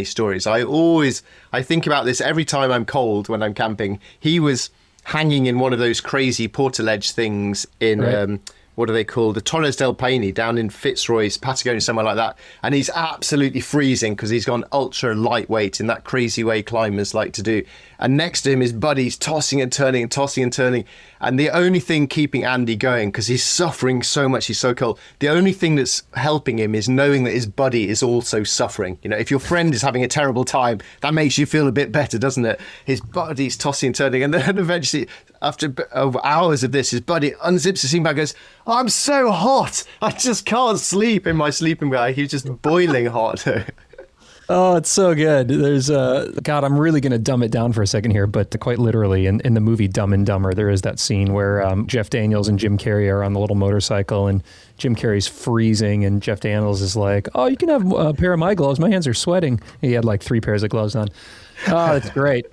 stories. I think about this every time I'm cold when I'm camping. He was hanging in one of those crazy portaledge things in, right. What are they called? The Torres del Paine down in Fitzroy's, Patagonia, somewhere like that. And he's absolutely freezing because he's gone ultra lightweight in that crazy way climbers like to do. And next to him, his buddy's tossing and turning and tossing and turning. And the only thing keeping Andy going, because he's suffering so much, he's so cold, the only thing that's helping him is knowing that his buddy is also suffering. If your friend is having a terrible time, that makes you feel a bit better, doesn't it? His buddy's tossing and turning. And then eventually, after hours of this, his buddy unzips his sleeping bag and goes, "I'm so hot. I just can't sleep in my sleeping bag." He's just boiling hot. Oh, it's so good. There's God, I'm really going to dumb it down for a second here, but quite literally in the movie Dumb and Dumber, there is that scene where Jeff Daniels and Jim Carrey are on the little motorcycle, and Jim Carrey's freezing, and Jeff Daniels is like, "Oh, you can have a pair of my gloves. My hands are sweating." He had like 3 pairs of gloves on. Oh, that's great.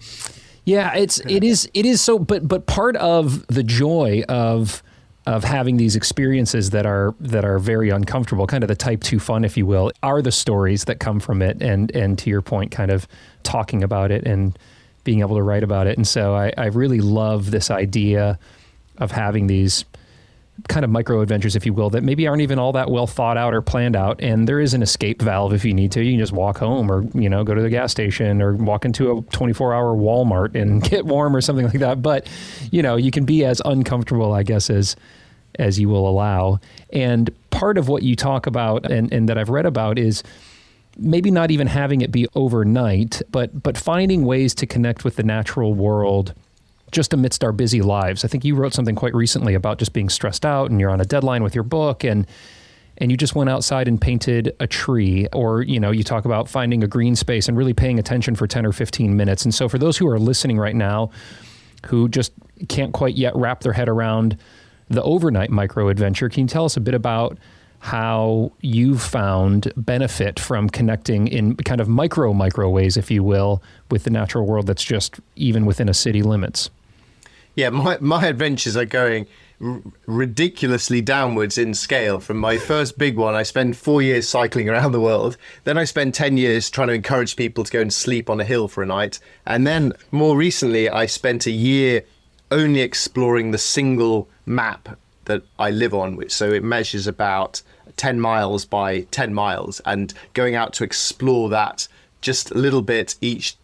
Yeah, it is so, but part of the joy of having these experiences that are very uncomfortable, kind of the type 2 fun, if you will, are the stories that come from it, and to your point, kind of talking about it and being able to write about it. And so I really love this idea of having these kind of micro adventures, if you will, that maybe aren't even all that well thought out or planned out. And there is an escape valve if you need to. You can just walk home, or, go to the gas station, or walk into a 24-hour Walmart and get warm or something like that. But, you can be as uncomfortable, I guess, as you will allow. And part of what you talk about and that I've read about is maybe not even having it be overnight, but finding ways to connect with the natural world just amidst our busy lives. I think you wrote something quite recently about just being stressed out, and you're on a deadline with your book, and you just went outside and painted a tree, or, you talk about finding a green space and really paying attention for 10 or 15 minutes. And so for those who are listening right now, who just can't quite yet wrap their head around the overnight micro adventure, can you tell us a bit about how you've found benefit from connecting in kind of micro ways, if you will, with the natural world that's just even within a city limits? Yeah, my adventures are going ridiculously downwards in scale. From my first big one, I spent 4 years cycling around the world. Then I spent 10 years trying to encourage people to go and sleep on a hill for a night. And then more recently, I spent a year only exploring the single map that I live on, so it measures about 10 miles by 10 miles, and going out to explore that just a little bit each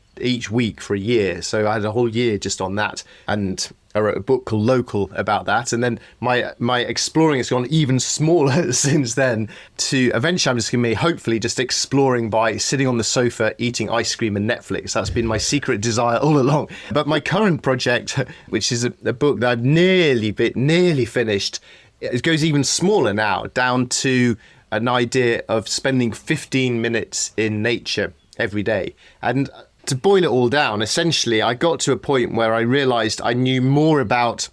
week for a year. So I had a whole year just on that, and I wrote a book called Local about that. And then my exploring has gone even smaller since then, to eventually I'm just going to be hopefully just exploring by sitting on the sofa, eating ice cream and Netflix. That's been my secret desire all along. But my current project, which is a book that I've nearly finished, it goes even smaller now, down to an idea of spending 15 minutes in nature every day. And to boil it all down, essentially, I got to a point where I realized I knew more about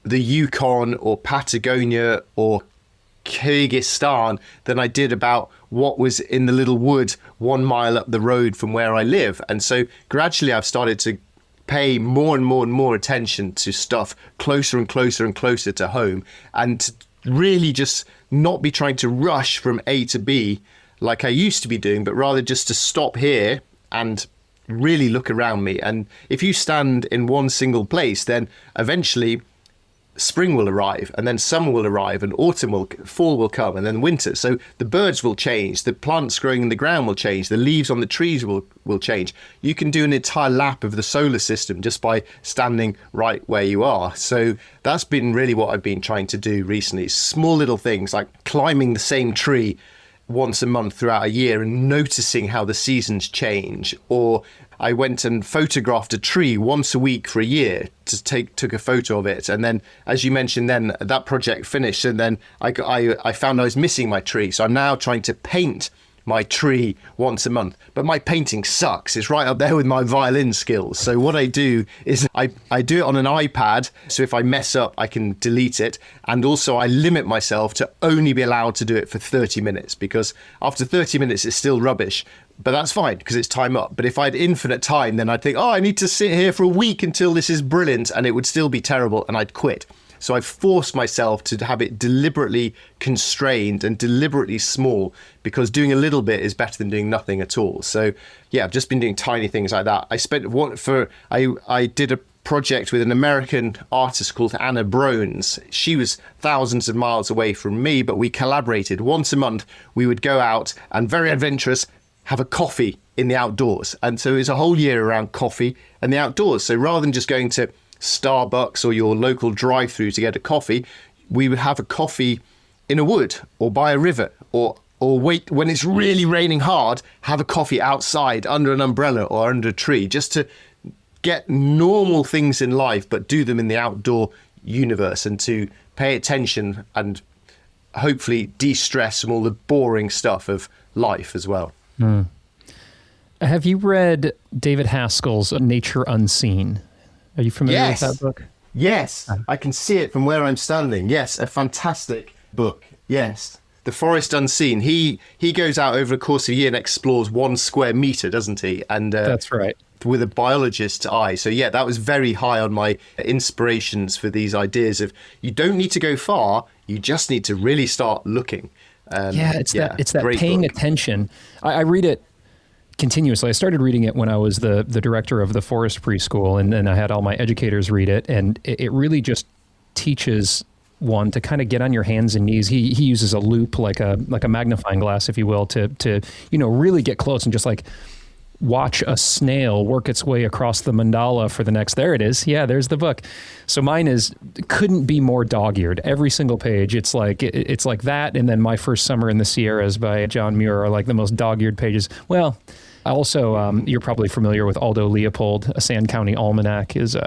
the Yukon or Patagonia or Kyrgyzstan than I did about what was in the little wood 1 mile up the road from where I live. And so gradually I've started to pay more and more attention to stuff closer and closer and closer to home, and to really just not be trying to rush from A to B like I used to be doing, but rather just to stop here and really look around me. And if you stand in one single place, then eventually spring will arrive, and then summer will arrive, and fall will come, and then winter. So the birds will change, the plants growing in the ground will change, the leaves on the trees will change. You can do an entire lap of the solar system just by standing right where you are. So that's been really what I've been trying to do recently. Small little things like climbing the same tree once a month throughout a year and noticing how the seasons change. Or I went and photographed a tree once a week for a year took a photo of it. And then, as you mentioned, then that project finished. And then I found I was missing my tree. So I'm now trying to paint my tree once a month. But my painting sucks. It's right up there with my violin skills. So what I do is I do it on an iPad. So if I mess up, I can delete it. And also I limit myself to only be allowed to do it for 30 minutes, because after 30 minutes, it's still rubbish. But that's fine because it's time up. But if I had infinite time, then I'd think, I need to sit here for a week until this is brilliant, and it would still be terrible, and I'd quit. So I've forced myself to have it deliberately constrained and deliberately small, because doing a little bit is better than doing nothing at all. So yeah, I've just been doing tiny things like that. I did a project with an American artist called Anna Brones. She was thousands of miles away from me, but we collaborated. Once a month, we would go out and, very adventurous, have a coffee in the outdoors. And so it's a whole year around coffee and the outdoors. So rather than just going to Starbucks or your local drive-through to get a coffee, we would have a coffee in a wood or by a river, or wait when it's really raining hard, have a coffee outside under an umbrella or under a tree, just to get normal things in life, but do them in the outdoor universe, and to pay attention and hopefully de-stress from all the boring stuff of life as well. Have you read David Haskell's Nature Unseen? Are you familiar with that book? Yes, I can see it from where I'm standing. Yes, a fantastic book. Yes. The Forest Unseen. He goes out over the course of a year and explores 1 square meter, doesn't he? And that's right. With a biologist's eye. So yeah, that was very high on my inspirations for these ideas of, you don't need to go far, you just need to really start looking. It's that paying book. Attention. I read it continuously. I started reading it when I was the director of the forest preschool, and then I had all my educators read it, and it really just teaches one to kind of get on your hands and knees. He uses a loop, like a magnifying glass, if you will, to really get close and just like watch a snail work its way across the mandala for the next, there it is. Yeah, there's the book. So mine couldn't be more dog-eared. Every single page, it's like that. And then My First Summer in the Sierras by John Muir are like the most dog-eared pages. Well, also, you're probably familiar with Aldo Leopold. A Sand County Almanac is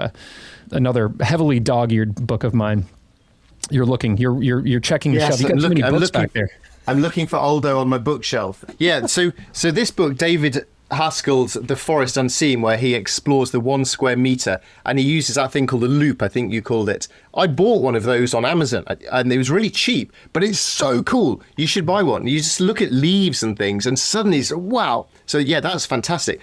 another heavily dog-eared book of mine. You're checking the shelf. You got too many books back there. I'm looking for Aldo on my bookshelf. Yeah, so this book, David Haskell's The Forest Unseen, where he explores the 1 square meter, and he uses that thing called a loop, I think you called it. I bought one of those on Amazon, and it was really cheap, but it's so cool. You should buy one. You just look at leaves and things, and suddenly it's, wow. So yeah, that's fantastic.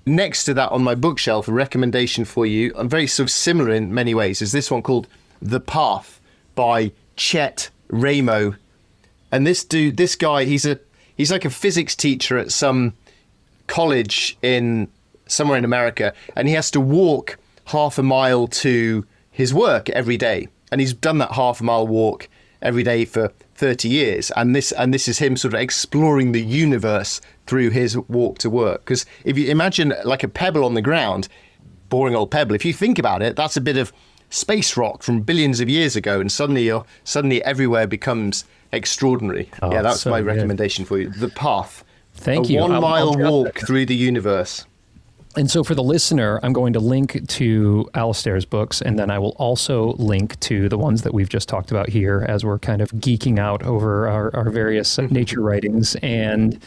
Next to that on my bookshelf, a recommendation for you, and very sort of similar in many ways, is this one called The Path by Chet Ramo. And this guy, he's like a physics teacher at some college somewhere in America, and he has to walk half a mile to his work every day, and he's done that half a mile walk every day for 30 years, and this is him sort of exploring the universe through his walk to work. Because if you imagine like a pebble on the ground, boring old pebble, if you think about it, that's a bit of space rock from billions of years ago, and suddenly everywhere becomes extraordinary. Yeah, that's my recommendation for you. The Path. Thank you. A 1 mile walk through the universe. And so for the listener, I'm going to link to Alastair's books, and then I will also link to the ones that we've just talked about here as we're kind of geeking out over our various nature writings. And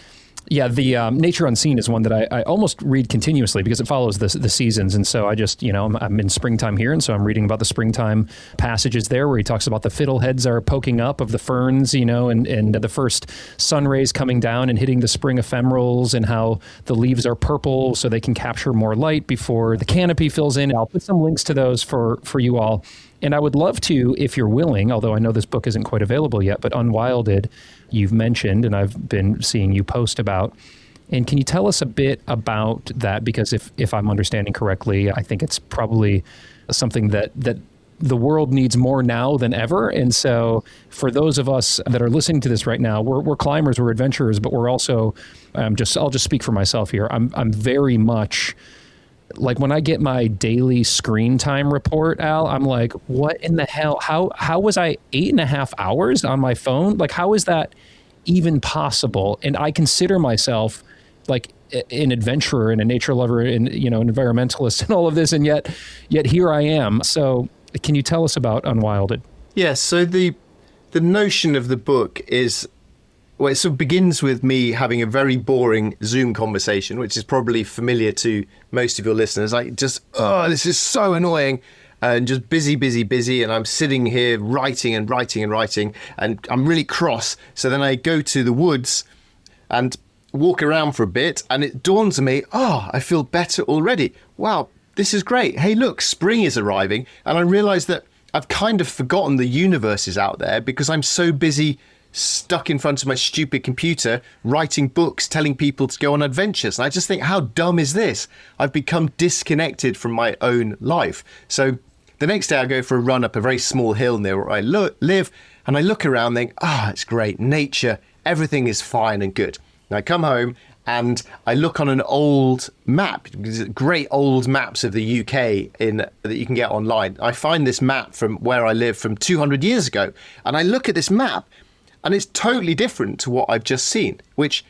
yeah, the Nature Unseen is one that I almost read continuously because it follows the seasons. And so I just, I'm in springtime here. And so I'm reading about the springtime passages there where he talks about the fiddleheads are poking up of the ferns, and the first sun rays coming down and hitting the spring ephemerals, and how the leaves are purple so they can capture more light before the canopy fills in. I'll put some links to those for you all. And I would love to, if you're willing, although I know this book isn't quite available yet, but Unwilded, you've mentioned, and I've been seeing you post about. And can you tell us a bit about that? Because if I'm understanding correctly, I think it's probably something that the world needs more now than ever. And so for those of us that are listening to this right now, we're climbers, we're adventurers, but we're also, I'll just speak for myself here. I'm very much like, when I get my daily screen time report, Al, I'm like, what in the hell? How was I 8.5 hours on my phone? Like, how is that even possible? And I consider myself like an adventurer and a nature lover and, an environmentalist and all of this. And yet here I am. So can you tell us about Unwilded? Yes. So the notion of the book is, well, it sort of begins with me having a very boring Zoom conversation, which is probably familiar to most of your listeners. Like, just, this is so annoying, and just busy. And I'm sitting here writing, and I'm really cross. So then I go to the woods and walk around for a bit, and it dawns on me, I feel better already. Wow, this is great. Hey, look, spring is arriving. And I realize that I've kind of forgotten the universe is out there because I'm so busy stuck in front of my stupid computer, writing books, telling people to go on adventures. And I just think, how dumb is this? I've become disconnected from my own life. So the next day I go for a run up a very small hill near where I live, and I look around and think, it's great, nature, everything is fine and good. And I come home and I look on an old map, great old maps of the UK that you can get online. I find this map from where I live from 200 years ago, and I look at this map, and it's totally different to what I've just seen, which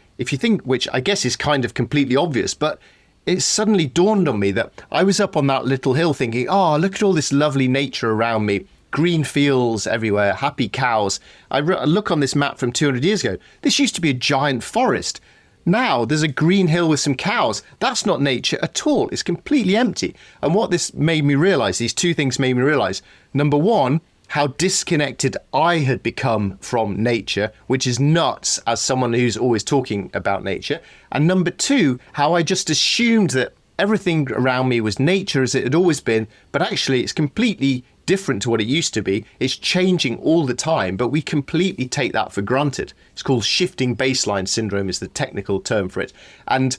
I guess is kind of completely obvious, but it suddenly dawned on me that I was up on that little hill thinking, look at all this lovely nature around me, green fields everywhere, happy cows. I look on this map from 200 years ago. This used to be a giant forest. Now there's a green hill with some cows. That's not nature at all. It's completely empty. And what this made me realize, these two things made me realize, number one, how disconnected I had become from nature, which is nuts as someone who's always talking about nature. And number two, how I just assumed that everything around me was nature as it had always been, but actually it's completely different to what it used to be. It's changing all the time, but we completely take that for granted. It's called shifting baseline syndrome is the technical term for it. And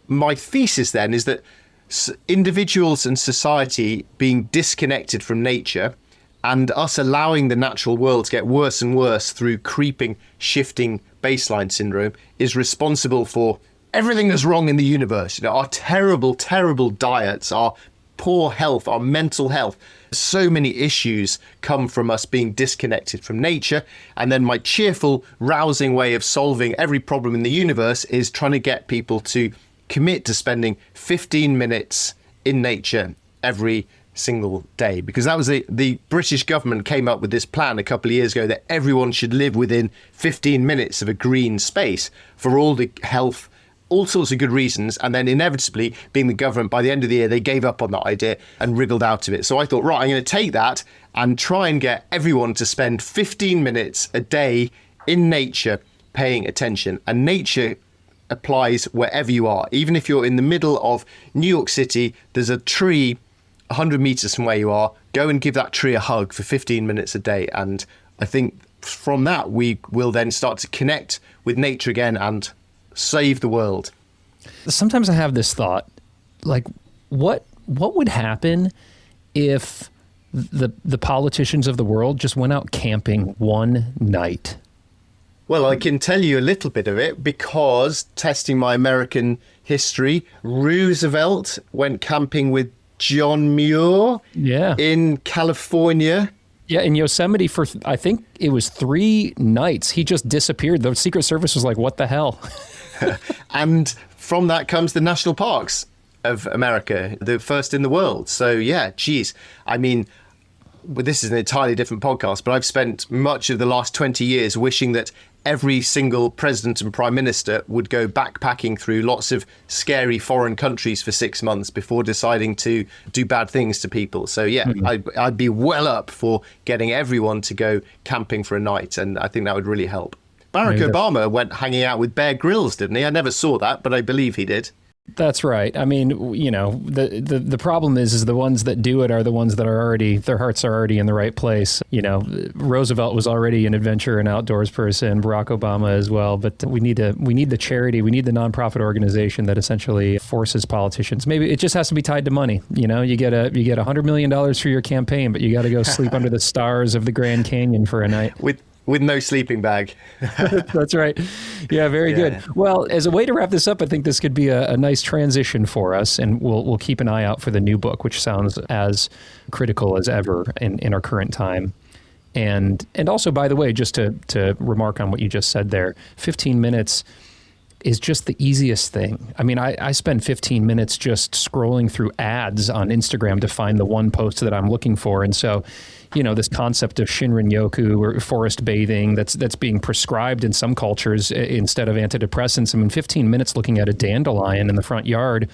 my thesis then is that individuals and society being disconnected from nature, and us allowing the natural world to get worse and worse through creeping, shifting baseline syndrome, is responsible for everything that's wrong in the universe. Our terrible, terrible diets, our poor health, our mental health. So many issues come from us being disconnected from nature. And then my cheerful, rousing way of solving every problem in the universe is trying to get people to commit to spending 15 minutes in nature every single day, because that was the British government came up with this plan a couple of years ago that everyone should live within 15 minutes of a green space for all the health, all sorts of good reasons. And then inevitably, being the government, by the end of the year, they gave up on that idea and wriggled out of it. So I thought, right, I'm going to take that and try and get everyone to spend 15 minutes a day in nature paying attention. And nature applies wherever you are. Even if you're in the middle of New York City, there's a tree 100 meters from where you are, go and give that tree a hug for 15 minutes a day. And I think from that, we will then start to connect with nature again and save the world. Sometimes I have this thought, like, what would happen if the politicians of the world just went out camping one night? Well, I can tell you a little bit of it because, testing my American history, Roosevelt went camping with John Muir in California. Yeah, in Yosemite for, I think it was 3 nights. He just disappeared. The Secret Service was like, what the hell? And from that comes the national parks of America, the first in the world. So, yeah, geez. I mean, this is an entirely different podcast, but I've spent much of the last 20 years wishing that every single president and prime minister would go backpacking through lots of scary foreign countries for 6 months before deciding to do bad things to people. So, yeah, I'd be well up for getting everyone to go camping for a night. And I think that would really help. Barack Obama went hanging out with Bear Grylls, didn't he? I never saw that, but I believe he did. That's right. I mean, the problem is the ones that do it are the ones that are already, their hearts are already in the right place. Roosevelt was already an adventure and outdoors person, Barack Obama as well. But we need the charity, we need the nonprofit organization that essentially forces politicians. Maybe it just has to be tied to money. You get $100 million for your campaign, but you got to go sleep under the stars of the Grand Canyon for a night. With no sleeping bag. That's right. Yeah, very good. Well, as a way to wrap this up, I think this could be a nice transition for us, and we'll keep an eye out for the new book, which sounds as critical as ever in our current time. And also, by the way, just to remark on what you just said there, 15 minutes is just the easiest thing. I mean, I spend 15 minutes just scrolling through ads on Instagram to find the one post that I'm looking for. And so, this concept of Shinrin-yoku or forest bathing that's being prescribed in some cultures instead of antidepressants. I mean, 15 minutes looking at a dandelion in the front yard,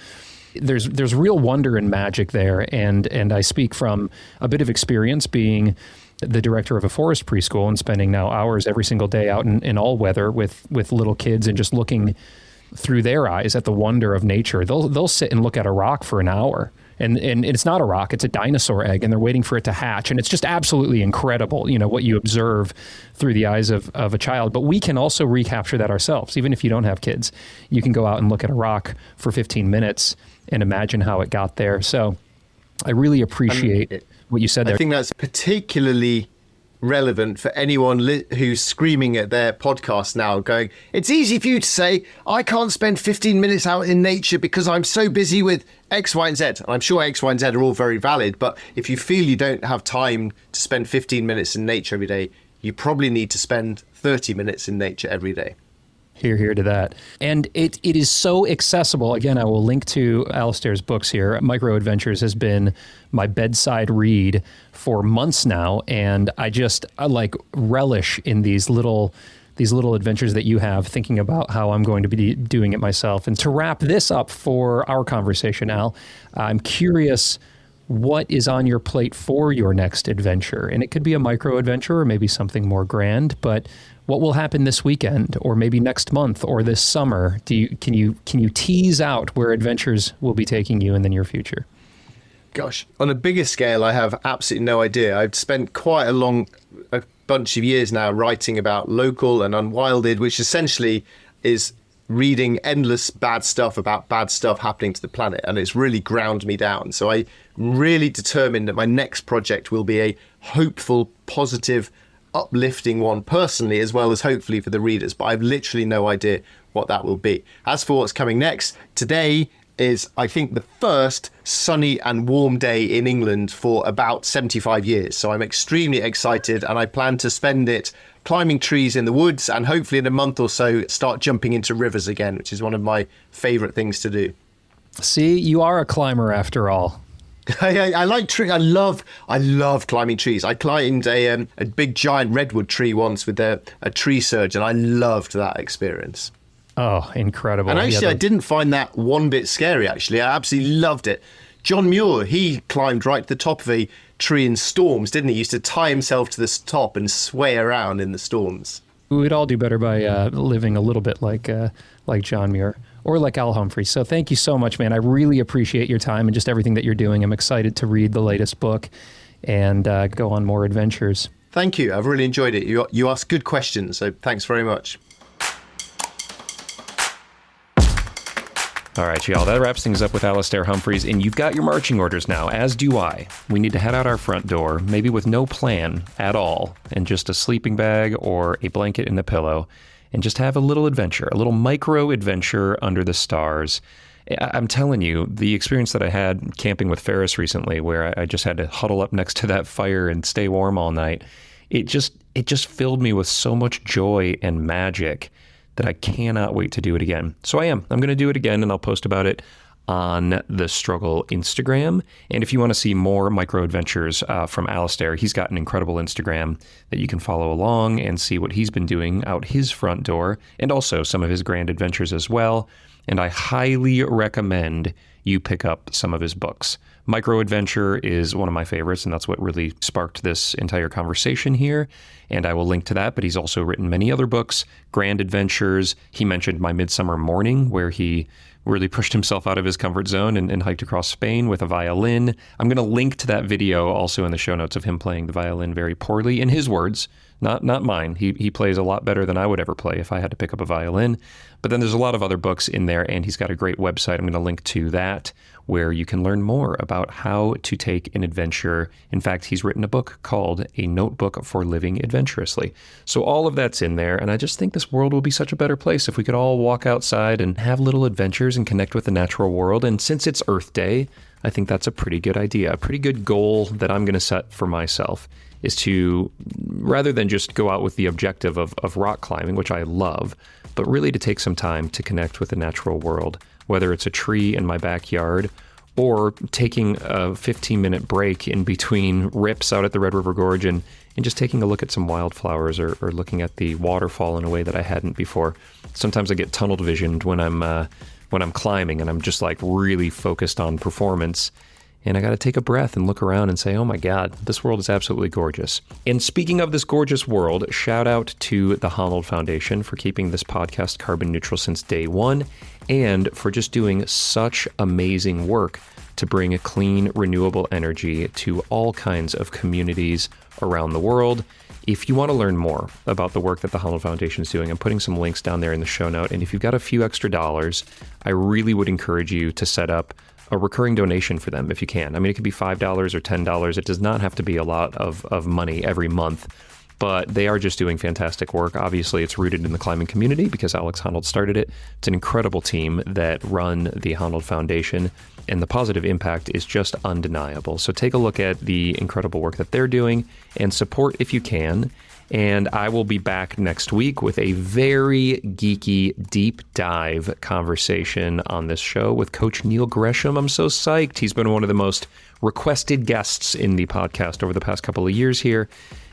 there's real wonder and magic there. And I speak from a bit of experience being the director of a forest preschool and spending now hours every single day out in all weather with little kids and just looking through their eyes at the wonder of nature. They'll sit and look at a rock for an hour. And it's not a rock, it's a dinosaur egg, and they're waiting for it to hatch. And it's just absolutely incredible, what you observe through the eyes of a child. But we can also recapture that ourselves, even if you don't have kids. You can go out and look at a rock for 15 minutes and imagine how it got there. So I really appreciate what you said there. I think that's particularly relevant for anyone who's screaming at their podcast now going, it's easy for you to say, I can't spend 15 minutes out in nature because I'm so busy with X, Y, and Z. And I'm sure X, Y, and Z are all very valid. But if you feel you don't have time to spend 15 minutes in nature every day, you probably need to spend 30 minutes in nature every day. Hear to that. And it is so accessible. Again, I will link to Alastair's books here. Micro Adventures has been my bedside read for months now. And I like relish in these little adventures that you have, thinking about how I'm going to be doing it myself. And to wrap this up for our conversation, Al, I'm curious, what is on your plate for your next adventure? And it could be a micro adventure or maybe something more grand, but what will happen this weekend or maybe next month or this summer? Can you tease out where adventures will be taking you in the near future? Gosh, on a bigger scale, I have absolutely no idea. I've spent quite a bunch of years now writing about Local and Unwilded, which essentially is reading endless bad stuff about bad stuff happening to the planet, and it's really ground me down. So I'm really determined that my next project will be a hopeful, positive, uplifting one personally, as well as hopefully for the readers, but I've literally no idea what that will be. As for what's coming next, today is, I think, the first sunny and warm day in England for about 75 years. So I'm extremely excited, and I plan to spend it climbing trees in the woods and hopefully in a month or so start jumping into rivers again, which is one of my favorite things to do. See, you are a climber after all. I like tree. I love climbing trees. I climbed a big giant redwood tree once with a tree surgeon. I loved that experience. Oh, incredible. And actually, I didn't find that one bit scary, actually. I absolutely loved it. John Muir, he climbed right to the top of a tree in storms, didn't he? He used to tie himself to the top and sway around in the storms. We'd all do better by living a little bit like John Muir or like Al Humphreys. So thank you so much, man. I really appreciate your time and just everything that you're doing. I'm excited to read the latest book and go on more adventures. Thank you. I've really enjoyed it. You asked good questions, so thanks very much. All right, y'all, that wraps things up with Alastair Humphreys, and you've got your marching orders now, as do I. We need to head out our front door, maybe with no plan at all, and just a sleeping bag or a blanket and a pillow, and just have a little adventure, a little micro adventure under the stars. I'm telling you, the experience that I had camping with Ferris recently, where I just had to huddle up next to that fire and stay warm all night, it just filled me with so much joy and magic that I cannot wait to do it again. So I'm going to do it again, and I'll post about it on the Struggle Instagram. And if you want to see more micro adventures from Alastair, he's got an incredible Instagram that you can follow along and see what he's been doing out his front door, and also some of his grand adventures as well. And I highly recommend you pick up some of his books. Micro Adventure is one of my favorites, and that's what really sparked this entire conversation here. And I will link to that, but he's also written many other books, Grand Adventures. He mentioned My Midsummer Morning, where he really pushed himself out of his comfort zone and hiked across Spain with a violin. I'm going to link to that video also in the show notes of him playing the violin very poorly, in his words, not mine. He plays a lot better than I would ever play if I had to pick up a violin. But then there's a lot of other books in there, and he's got a great website. I'm going to link to that, where you can learn more about how to take an adventure. In fact, he's written a book called A Notebook for Living Adventurously. So all of that's in there, and I just think this world will be such a better place if we could all walk outside and have little adventures and connect with the natural world. And since it's Earth Day, I think that's a pretty good idea. A pretty good goal that I'm going to set for myself is to, rather than just go out with the objective of rock climbing, which I love, but really to take some time to connect with the natural world, whether it's a tree in my backyard or taking a 15-minute break in between rips out at the Red River Gorge and just taking a look at some wildflowers or looking at the waterfall in a way that I hadn't before. Sometimes I get tunnel visioned when I'm climbing and I'm just like really focused on performance. And I got to take a breath and look around and say, oh my God, this world is absolutely gorgeous. And speaking of this gorgeous world, shout out to the Honnold Foundation for keeping this podcast carbon neutral since day one, and for just doing such amazing work to bring a clean, renewable energy to all kinds of communities around the world. If you want to learn more about the work that the Honnold Foundation is doing, I'm putting some links down there in the show note. And if you've got a few extra dollars, I really would encourage you to set up a recurring donation for them if you can. I mean, it could be $5 or $10. It does not have to be a lot of money every month, but they are just doing fantastic work. Obviously, it's rooted in the climbing community because Alex Honnold started it. It's an incredible team that run the Honnold Foundation, and the positive impact is just undeniable. So take a look at the incredible work that they're doing and support if you can. And I will be back next week with a very geeky, deep dive conversation on this show with Coach Neil Gresham. I'm so psyched. He's been one of the most requested guests in the podcast over the past couple of years here,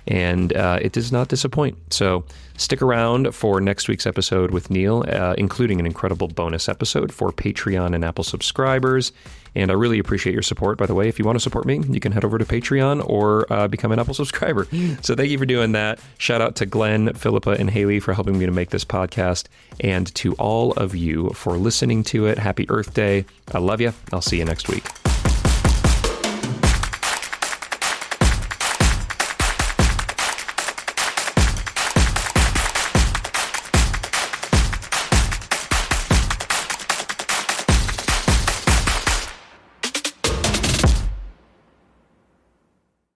and it does not disappoint. So stick around for next week's episode with Neil, including an incredible bonus episode for Patreon and Apple subscribers. And I really appreciate your support. By the way, if you want to support me, you can head over to Patreon or become an Apple subscriber. So thank you for doing that. Shout out to Glenn, Philippa, and Haley for helping me to make this podcast, and to all of you for listening to it. Happy Earth Day. I love you. I'll see you next week.